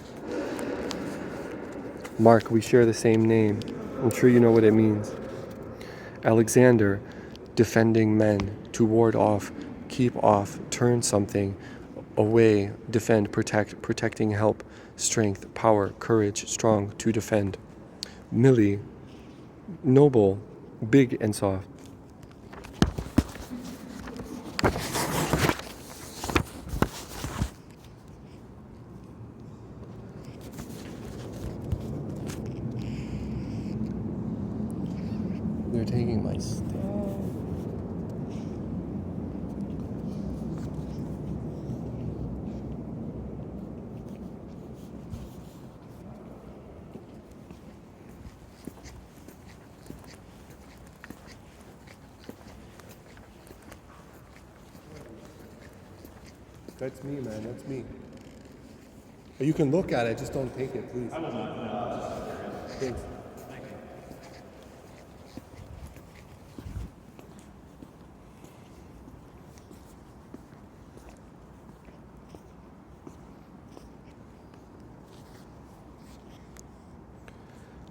Mark, we share the same name. I'm sure you know what it means. Alexander, defending men, to ward off, keep off, turn something away, defend, protect, protecting, help, strength, power, courage, strong, to defend. Millie, noble, big and soft. They're taking my stuff. That's me, man. That's me. You can look at it, just don't take it, please. Thanks.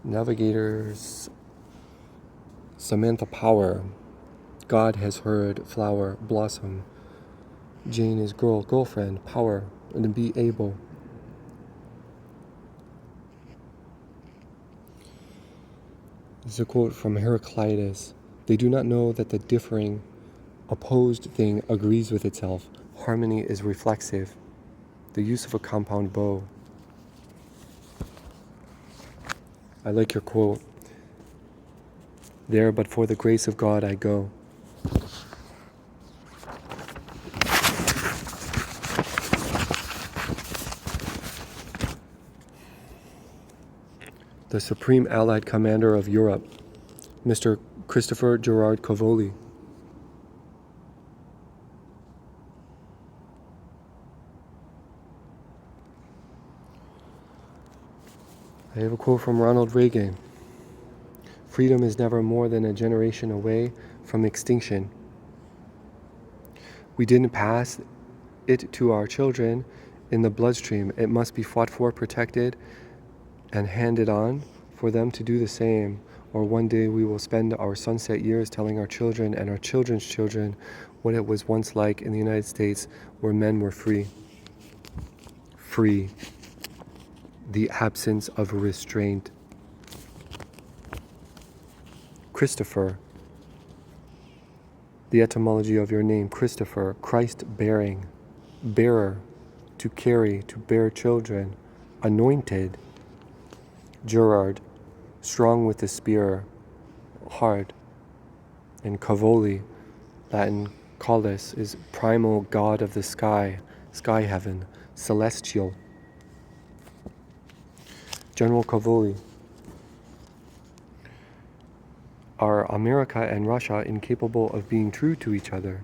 Navigators, Samantha Power. God has heard, flower, blossom. Jane is girl, girlfriend, power, and be able. This is a quote from Heraclitus. They do not know that the differing, opposed thing agrees with itself. Harmony is reflexive. The use of a compound bow. I like your quote. There, but for the grace of God I go. The Supreme Allied Commander of Europe, Mr. Christopher Gerard Cavoli. I have a quote from Ronald Reagan. Freedom is never more than a generation away from extinction. We didn't pass it to our children in the bloodstream. It must be fought for, protected, and handed on for them to do the same. Or one day we will spend our sunset years telling our children and our children's children what it was once like in the United States where men were free. Free. The absence of restraint. Christopher. The etymology of your name, Christopher, Christ bearing, bearer, to carry, to bear children, anointed. Gerard, strong with the spear, hard. And Cavoli, Latin Caulus, is primal god of the sky, sky heaven, celestial. General Cavoli. Are America and Russia incapable of being true to each other?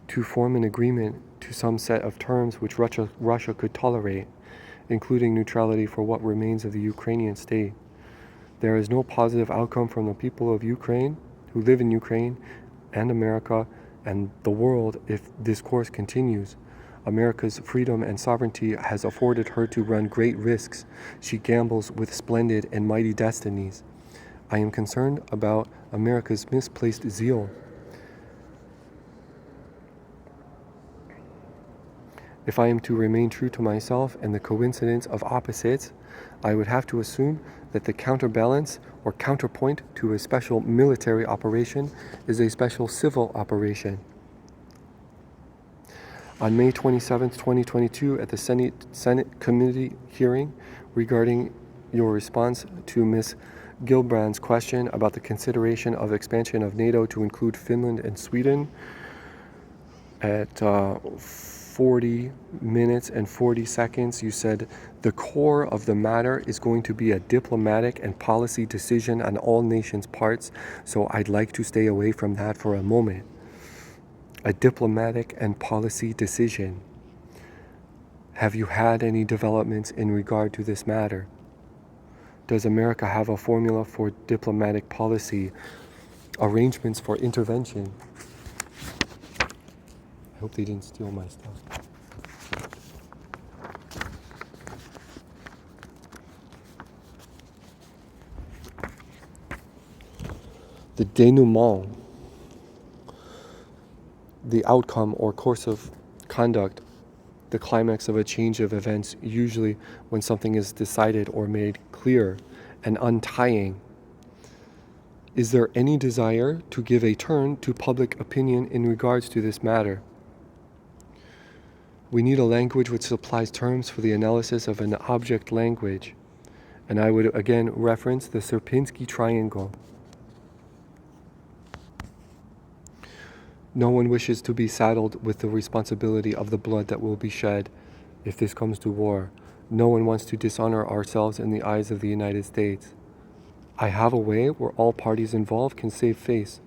To form an agreement to some set of terms which Russia could tolerate, including neutrality for what remains of the Ukrainian state. There is no positive outcome from the people of Ukraine, who live in Ukraine, and America, and the world if this course continues. America's freedom and sovereignty has afforded her to run great risks. She gambles with splendid and mighty destinies. I am concerned about America's misplaced zeal. If I am to remain true to myself and the coincidence of opposites, I would have to assume that the counterbalance or counterpoint to a special military operation is a special civil operation. On May 27, 2022, at the Senate committee hearing regarding your response to Ms. Gillibrand's question about the consideration of expansion of NATO to include Finland and Sweden, at 40 minutes and 40 seconds, you said, the core of the matter is going to be a diplomatic and policy decision on all nations' parts, so I'd like to stay away from that for a moment. A diplomatic and policy decision. Have you had any developments in regard to this matter? Does America have a formula for diplomatic policy, arrangements for intervention? I hope they didn't steal my stuff. The denouement, the outcome or course of conduct, the climax of a change of events, usually when something is decided or made clear, and untying. Is there any desire to give a turn to public opinion in regards to this matter? We need a language which supplies terms for the analysis of an object language. And I would again reference the Sierpinski triangle. No one wishes to be saddled with the responsibility of the blood that will be shed if this comes to war. No one wants to dishonor ourselves in the eyes of the United States. I have a way where all parties involved can save face.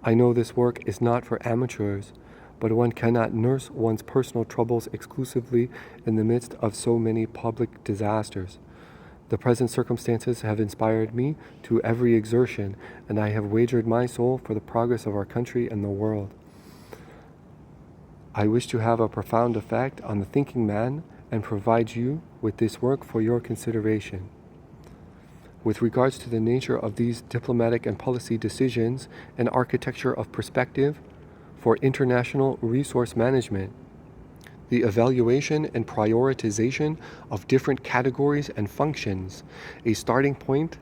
I know this work is not for amateurs, but one cannot nurse one's personal troubles exclusively in the midst of so many public disasters. The present circumstances have inspired me to every exertion, and I have wagered my soul for the progress of our country and the world. I wish to have a profound effect on the thinking man and provide you with this work for your consideration. With regards to the nature of these diplomatic and policy decisions, an architecture of perspective for international resource management, the evaluation and prioritization of different categories and functions, a starting point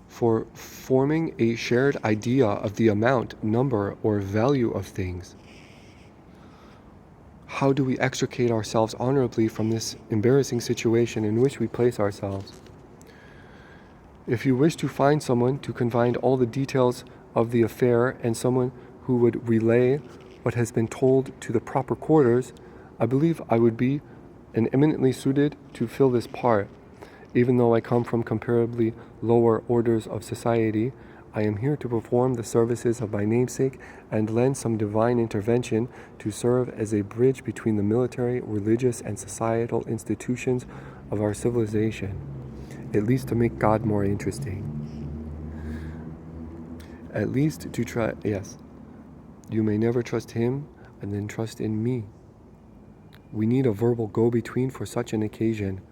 for forming a shared idea of the amount, number, or value of things. How do we extricate ourselves honorably from this embarrassing situation in which we place ourselves? If you wish to find someone to confide all the details of the affair and someone who would relay what has been told to the proper quarters, I believe I would be eminently suited to fill this part. Even though I come from comparably lower orders of society, I am here to perform the services of my namesake and lend some divine intervention to serve as a bridge between the military, religious, and societal institutions of our civilization, at least to make God more interesting. At least to try, yes. You may never trust him and then trust in me. We need a verbal go-between for such an occasion.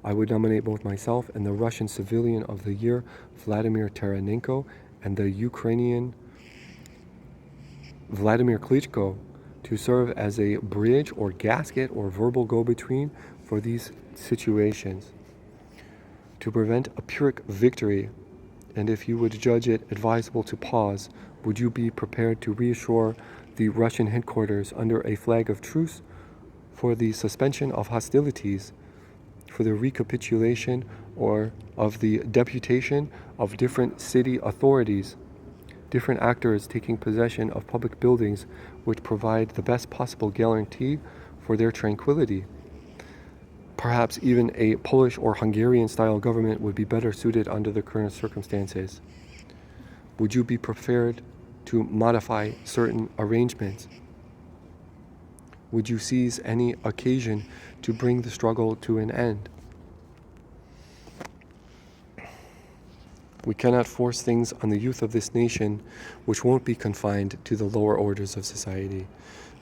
I would nominate both myself and the Russian civilian of the year, Vladimir Taranenko, and the Ukrainian Vladimir Klitschko to serve as a bridge or gasket or verbal go-between for these situations, to prevent a Pyrrhic victory. And if you would judge it advisable to pause, would you be prepared to reassure the Russian headquarters under a flag of truce for the suspension of hostilities, for the recapitulation or of the deputation of different city authorities, different actors taking possession of public buildings which provide the best possible guarantee for their tranquility? Perhaps even a Polish or Hungarian-style government would be better suited under the current circumstances. Would you be prepared to modify certain arrangements? Would you seize any occasion to bring the struggle to an end? We cannot force things on the youth of this nation which won't be confined to the lower orders of society.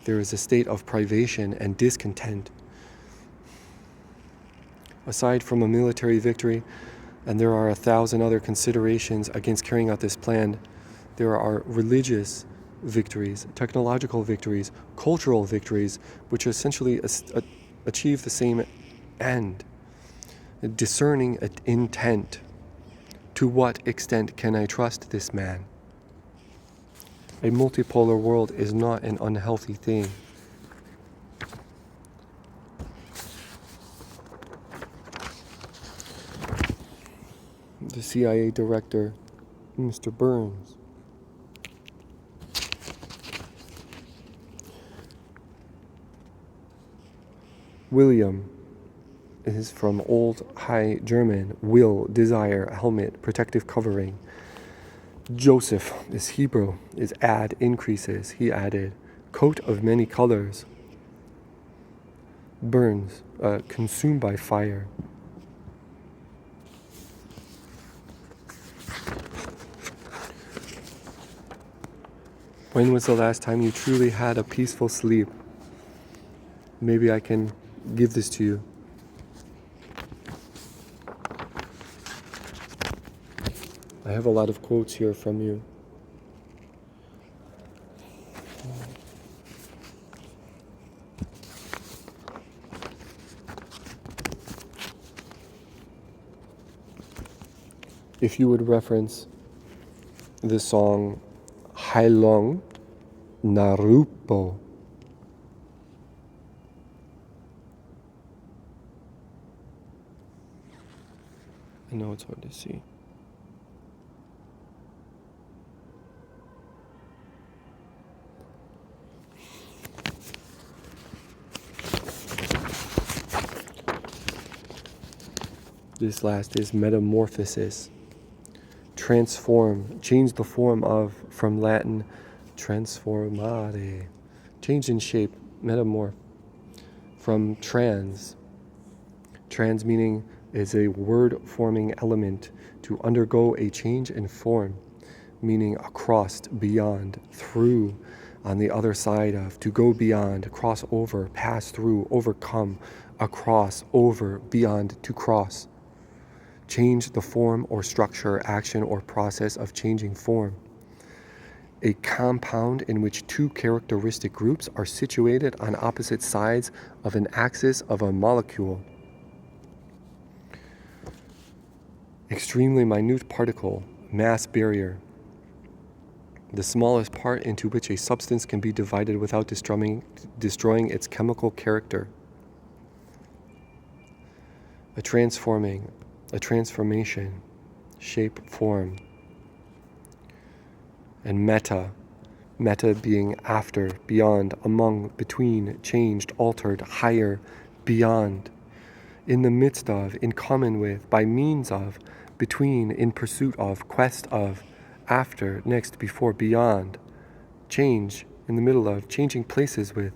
There is a state of privation and discontent. Aside from a military victory, and there are 1,000 other considerations against carrying out this plan, there are religious victories, technological victories, cultural victories, which essentially achieve the same end. Discerning intent. To what extent can I trust this man? A multipolar world is not an unhealthy thing. The CIA director, Mr. Burns. William is from Old High German, will, desire, helmet, protective covering. Joseph is Hebrew, is add, increases, he added, coat of many colors. Burns, consumed by fire. When was the last time you truly had a peaceful sleep? Maybe I can give this to you. I have a lot of quotes here from you. if you would reference the song Hailong Narupo. I know it's hard to see. This last is metamorphosis. Transform, change the form of, from Latin, transformare. Change in shape, metamorph. From trans. Trans meaning is a word-forming element to undergo a change in form, meaning across, beyond, through, on the other side of, to go beyond, cross over, pass through, overcome, across, over, beyond, to cross. Change the form or structure, action or process of changing form. A compound in which two characteristic groups are situated on opposite sides of an axis of a molecule. Extremely minute particle, mass barrier. The smallest part into which a substance can be divided without destroying its chemical character. A transformation, shape, form. And meta being after, beyond, among, between, changed, altered, higher, beyond, in the midst of, in common with, by means of, between, in pursuit of, quest of, after, next, before, beyond, change, in the middle of, changing places with,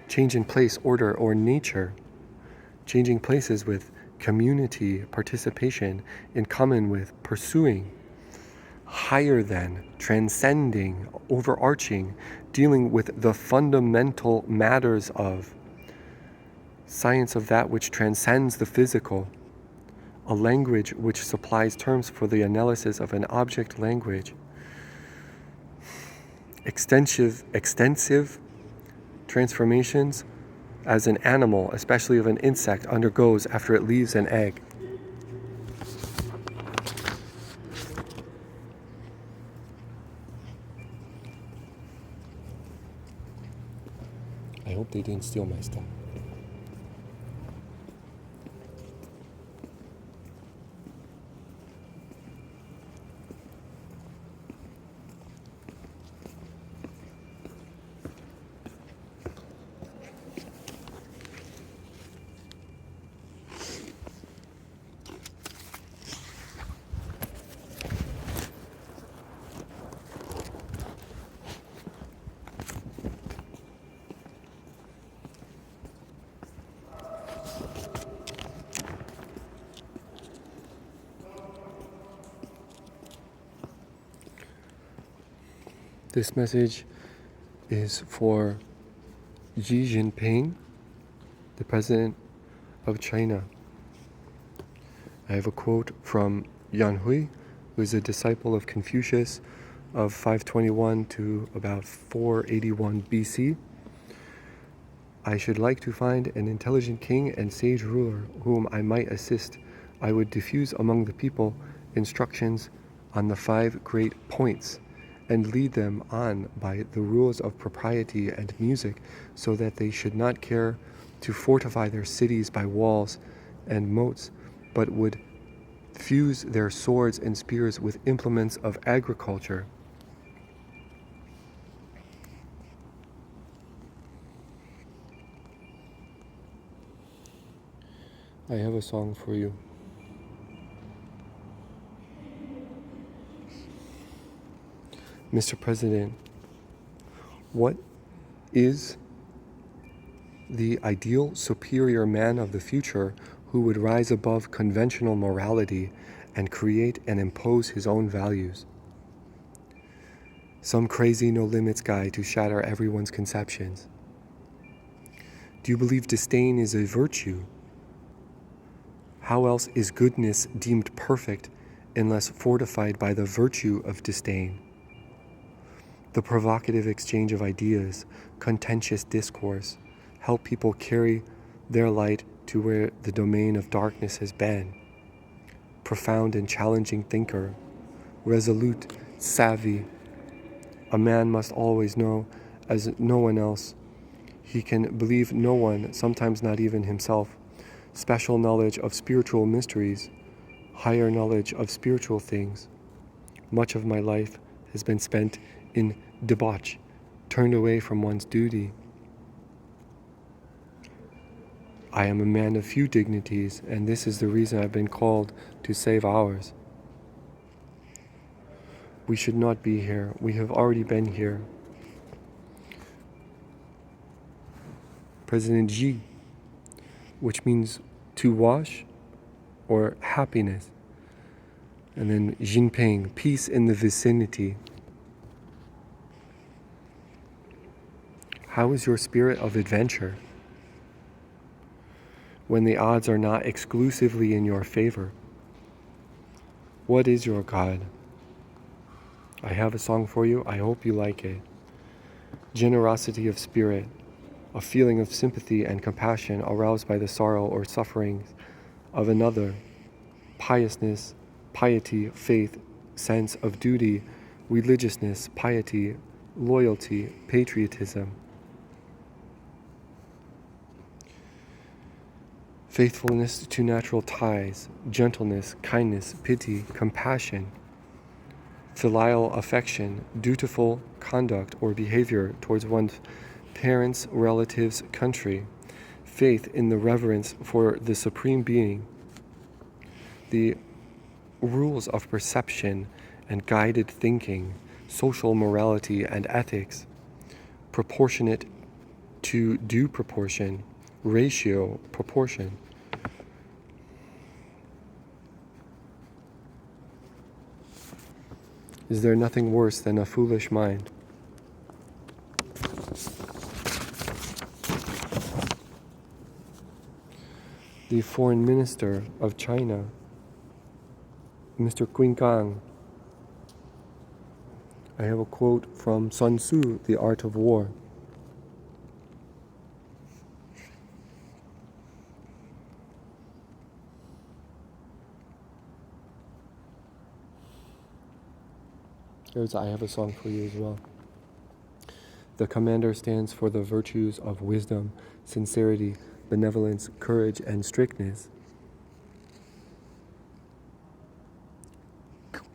change in place, order, or nature, changing places with, community, participation, in common with, pursuing, higher than, transcending, overarching, dealing with the fundamental matters of, science of that which transcends the physical, a language which supplies terms for the analysis of an object language, extensive transformations as an animal, especially of an insect, undergoes after it leaves an egg. I hope they didn't steal my stuff. This message is for Xi Jinping, the president of China. I have a quote from Yan Hui, who is a disciple of Confucius of 521 to about 481 BC. I should like to find an intelligent king and sage ruler whom I might assist. I would diffuse among the people instructions on the 5 great points and lead them on by the rules of propriety and music, so that they should not care to fortify their cities by walls and moats, but would fuse their swords and spears with implements of agriculture. I have a song for you. Mr. President, what is the ideal superior man of the future who would rise above conventional morality and create and impose his own values? Some crazy no-limits guy to shatter everyone's conceptions. Do you believe disdain is a virtue? How else is goodness deemed perfect unless fortified by the virtue of disdain? The provocative exchange of ideas, contentious discourse, help people carry their light to where the domain of darkness has been. profound and challenging thinker, resolute, savvy. A man must always know as no one else. He can believe no one, sometimes not even himself. Special knowledge of spiritual mysteries, higher knowledge of spiritual things. Much of my life has been spent in debauch, turned away from one's duty. I am a man of few dignities, and this is the reason I've been called to save ours. We should not be here. We have already been here. President Xi, which means to wash or happiness. And then Jinping, peace in the vicinity. How is your spirit of adventure when the odds are not exclusively in your favor? What is your God? I have a song for you. I hope you like it. Generosity of spirit, a feeling of sympathy and compassion aroused by the sorrow or sufferings of another. Piousness, piety, faith, sense of duty, religiousness, piety, loyalty, patriotism. Faithfulness to natural ties, gentleness, kindness, pity, compassion, filial affection, dutiful conduct or behavior towards one's parents, relatives, country, faith in the reverence for the Supreme Being, the rules of perception and guided thinking, social morality and ethics, proportionate to due proportion, ratio, proportion. Is there nothing worse than a foolish mind? The foreign minister of China, Mr. Qin Gang. I have a quote from Sun Tzu, The Art of War. I have a song for you as well. The commander stands for the virtues of wisdom, sincerity, benevolence, courage, and strictness.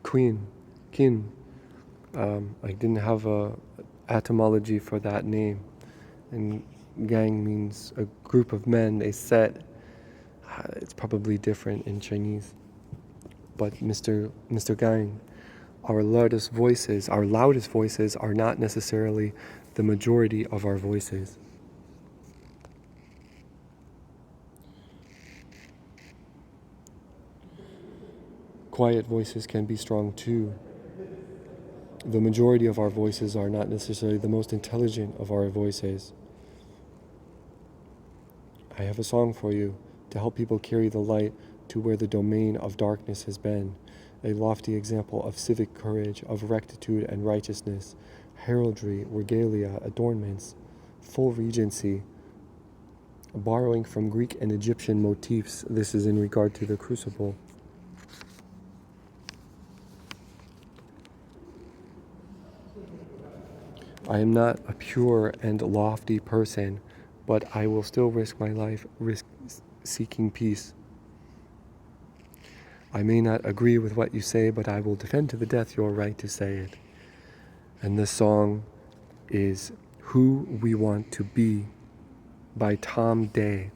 Qin. I didn't have a etymology for that name. And gang means a group of men, a set. It's probably different in Chinese. But Mr. Gang, our loudest voices are not necessarily the majority of our voices. Quiet voices can be strong too. The majority of our voices are not necessarily the most intelligent of our voices. I have a song for you to help people carry the light to where the domain of darkness has been. A lofty example of civic courage, of rectitude and righteousness, heraldry, regalia, adornments, full regency, borrowing from Greek and Egyptian motifs. This is in regard to the crucible. I am not a pure and lofty person, but I will still risk my life, seeking peace. I may not agree with what you say, but I will defend to the death your right to say it. And this song is Who We Want to Be by Tom Day.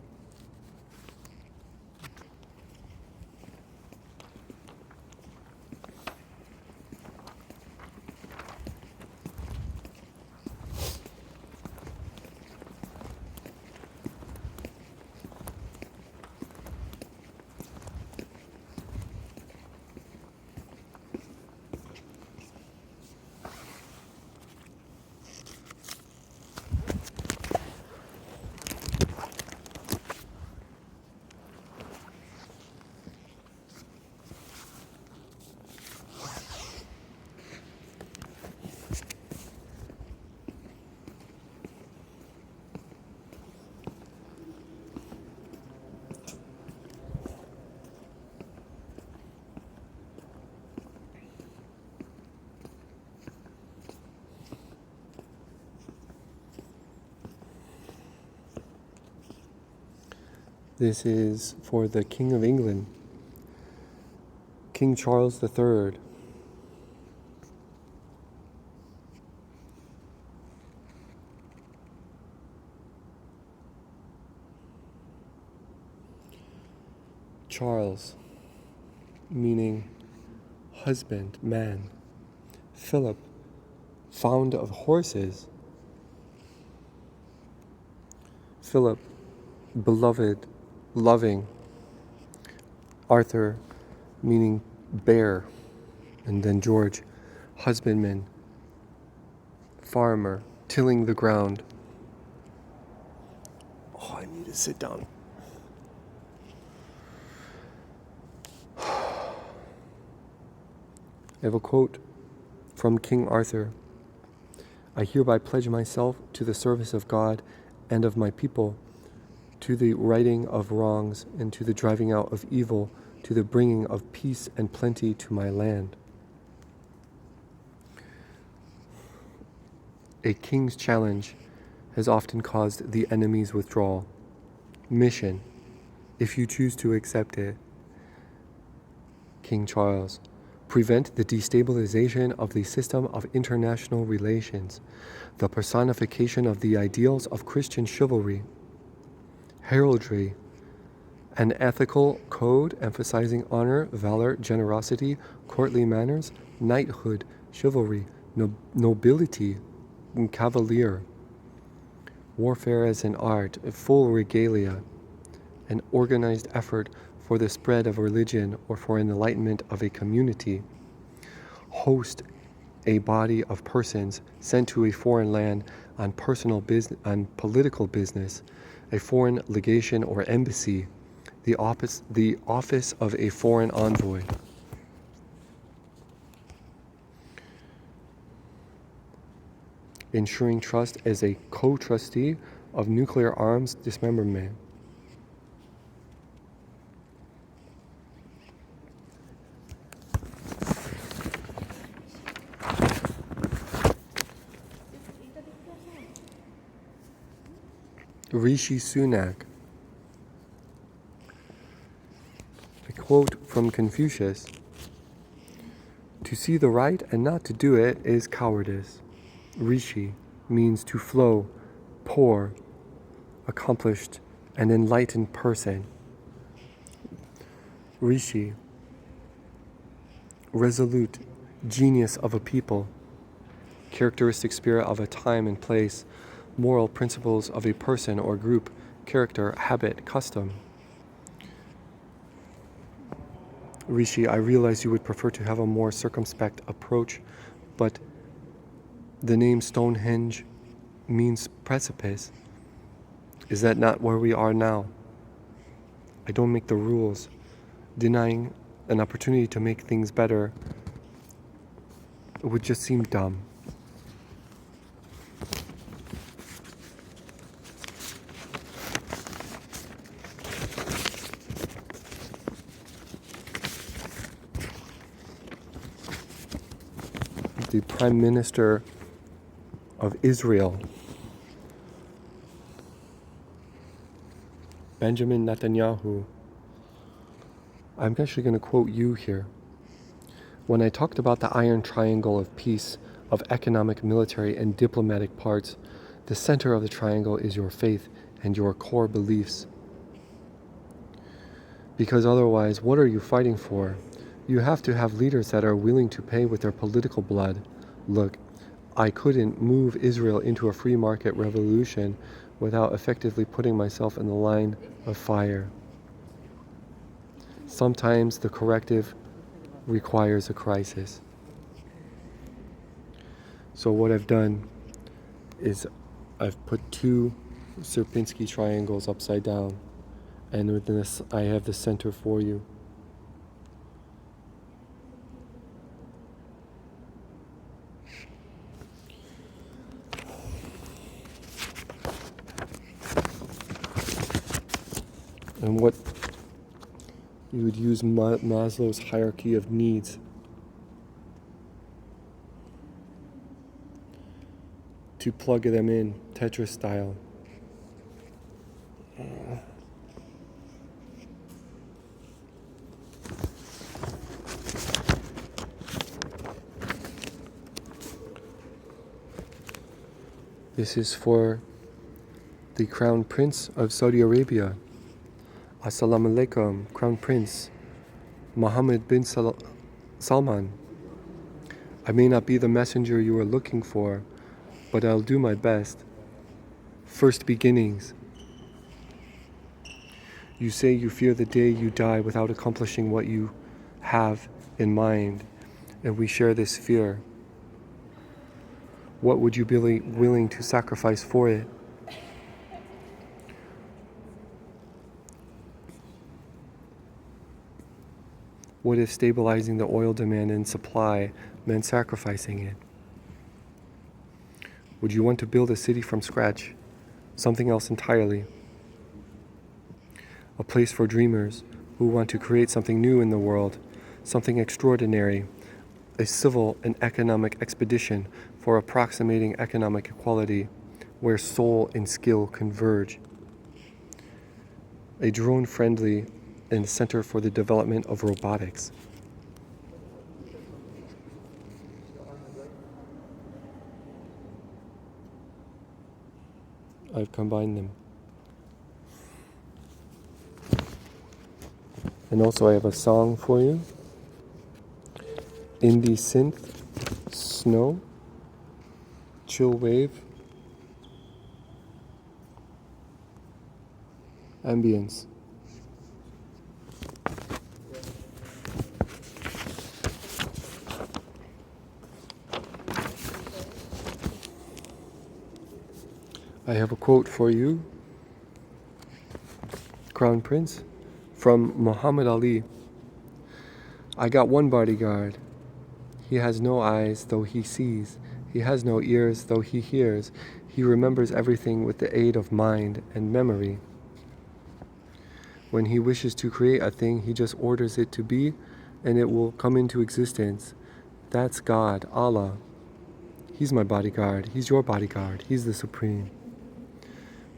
This is for the King of England, King Charles III. Charles, meaning husband, man. Philip, fond of horses. Philip, beloved, loving. Arthur, meaning bear. And then George, husbandman, farmer, tilling the ground. Oh, I need to sit down. I have a quote from King Arthur. I hereby pledge myself to the service of God and of my people, to the righting of wrongs and to the driving out of evil, to the bringing of peace and plenty to my land. A king's challenge has often caused the enemy's withdrawal. Mission, if you choose to accept it. King Charles, prevent the destabilization of the system of international relations, the personification of the ideals of Christian chivalry, heraldry, an ethical code emphasizing honor, valor, generosity, courtly manners, knighthood, chivalry, nobility, cavalier, warfare as an art, full regalia, an organized effort for the spread of religion or for an enlightenment of a community, host a body of persons sent to a foreign land on political business, a foreign legation or embassy, the office of a foreign envoy. Ensuring trust as a co-trustee of nuclear arms dismemberment. Rishi Sunak. A quote from Confucius. To see the right and not to do it is cowardice. Rishi means to flow, pour, accomplished, an enlightened person. Rishi, resolute, genius of a people, characteristic spirit of a time and place, moral principles of a person or group, character, habit, custom. Rishi, I realize you would prefer to have a more circumspect approach, but the name Stonehenge means precipice. Is that not where we are now? I don't make the rules. Denying an opportunity to make things better would just seem dumb. The Prime Minister of Israel, Benjamin Netanyahu. I'm actually going to quote you here. When I talked about the iron triangle of peace, of economic, military, and diplomatic parts, the center of the triangle is your faith and your core beliefs. Because otherwise, what are you fighting for? You have to have leaders that are willing to pay with their political blood. Look, I couldn't move Israel into a free market revolution without effectively putting myself in the line of fire. Sometimes the corrective requires a crisis. So what I've done is I've put two Sierpinski triangles upside down, and within this I have the center for you. And what you would use Maslow's hierarchy of needs to plug them in Tetris style. This is for the Crown Prince of Saudi Arabia. Assalamu alaikum, Crown Prince Mohammed bin Salman. I may not be the messenger you are looking for, but I'll do my best. First beginnings. You say you fear the day you die without accomplishing what you have in mind, and we share this fear. What would you be willing to sacrifice for it? What if stabilizing the oil demand and supply meant sacrificing it? Would you want to build a city from scratch? Something else entirely? A place for dreamers who want to create something new in the world, something extraordinary, a civil and economic expedition for approximating economic equality, where soul and skill converge. A drone-friendly and center for the development of robotics. I've combined them. And also I have a song for you. Indie synth, snow, chill wave, ambience. I have a quote for you, Crown Prince, from Muhammad Ali. I got one bodyguard. He has no eyes, though he sees. He has no ears, though he hears. He remembers everything with the aid of mind and memory. When he wishes to create a thing, he just orders it to be, and it will come into existence. That's God, Allah. He's my bodyguard. He's your bodyguard. He's the supreme.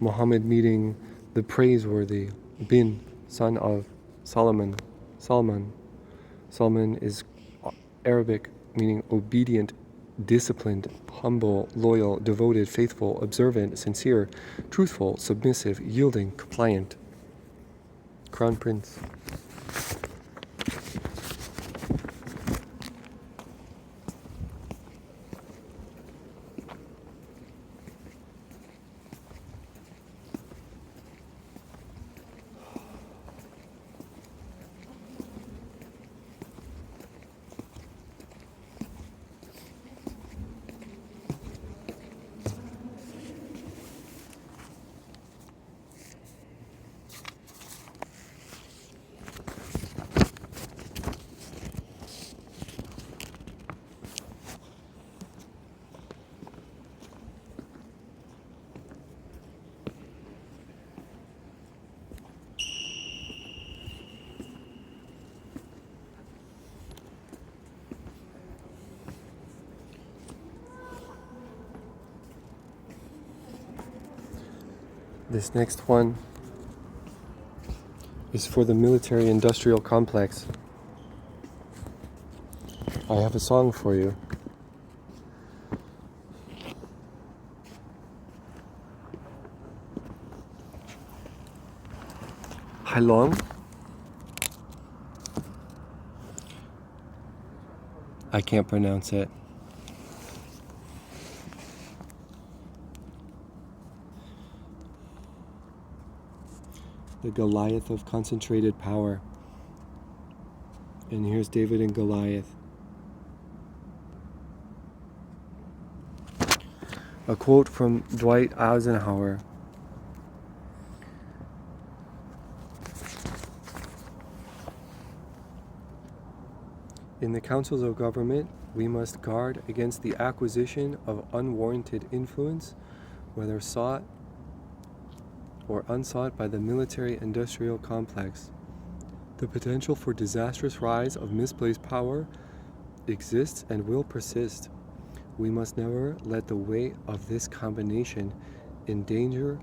Muhammad meeting the praiseworthy bin, son of Salman. Salman is Arabic, meaning obedient, disciplined, humble, loyal, devoted, faithful, observant, sincere, truthful, submissive, yielding, compliant. Crown Prince. This next one is for the military-industrial complex. I have a song for you. Hailong. I can't pronounce it. The Goliath of concentrated power. And here's David and Goliath. A quote from Dwight Eisenhower. In the councils of government, we must guard against the acquisition of unwarranted influence, whether sought or unsought by the military-industrial complex. The potential for disastrous rise of misplaced power exists and will persist. We must never let the weight of this combination endanger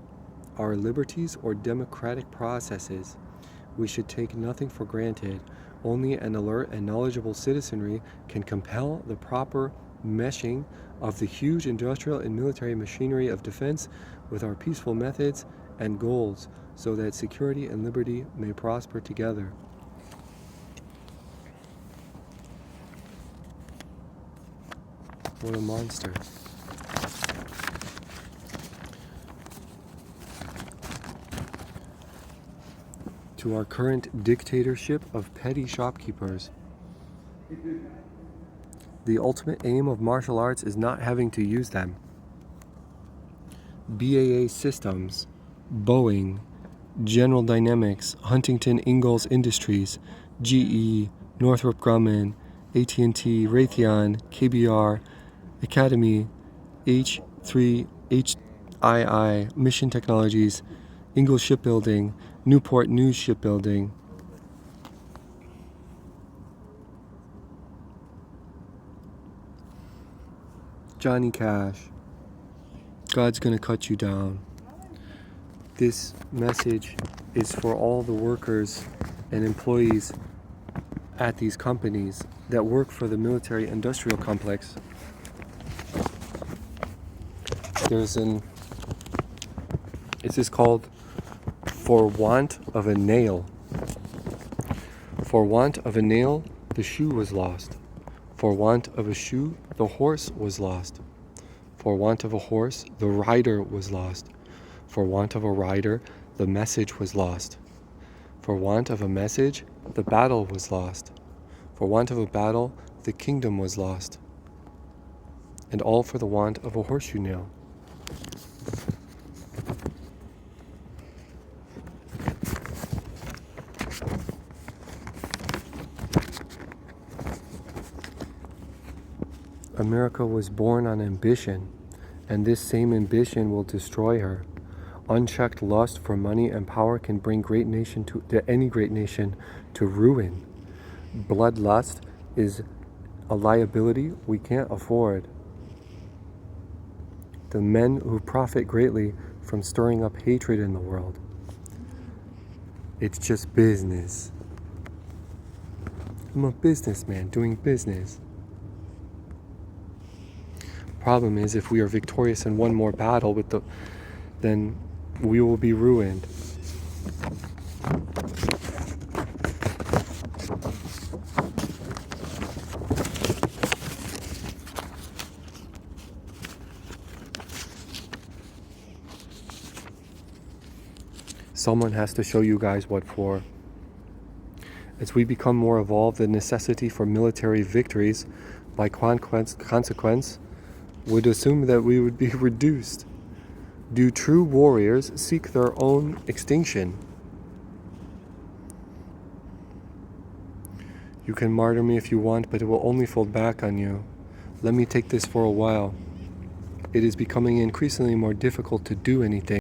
our liberties or democratic processes. We should take nothing for granted. Only an alert and knowledgeable citizenry can compel the proper meshing of the huge industrial and military machinery of defense with our peaceful methods and goals, so that security and liberty may prosper together. What a monster. To our current dictatorship of petty shopkeepers. The ultimate aim of martial arts is not having to use them. BAE Systems, Boeing, General Dynamics, Huntington Ingalls Industries, GE, Northrop Grumman, AT&T, Raytheon, KBR, Academy, H3, HII, Mission Technologies, Ingalls Shipbuilding, Newport News Shipbuilding, Johnny Cash, God's gonna cut you down. This message is for all the workers and employees at these companies that work for the military industrial complex. This is called For Want of a Nail. For want of a nail, the shoe was lost. For want of a shoe, the horse was lost. For want of a horse, the rider was lost. For want of a rider, the message was lost. For want of a message, the battle was lost. For want of a battle, the kingdom was lost. And all for the want of a horseshoe nail. America was born on ambition, and this same ambition will destroy her. Unchecked lust for money and power can bring any great nation to ruin. Bloodlust is a liability we can't afford. The men who profit greatly from stirring up hatred in the world. It's just business. I'm a businessman doing business. Problem is, if we are victorious in one more battle then we will be ruined. Someone has to show you guys what for. As we become more evolved, the necessity for military victories by consequence would assume that we would be reduced. Do true warriors seek their own extinction? You can martyr me if you want, but it will only fold back on you. Let me take this for a while. It is becoming increasingly more difficult to do anything.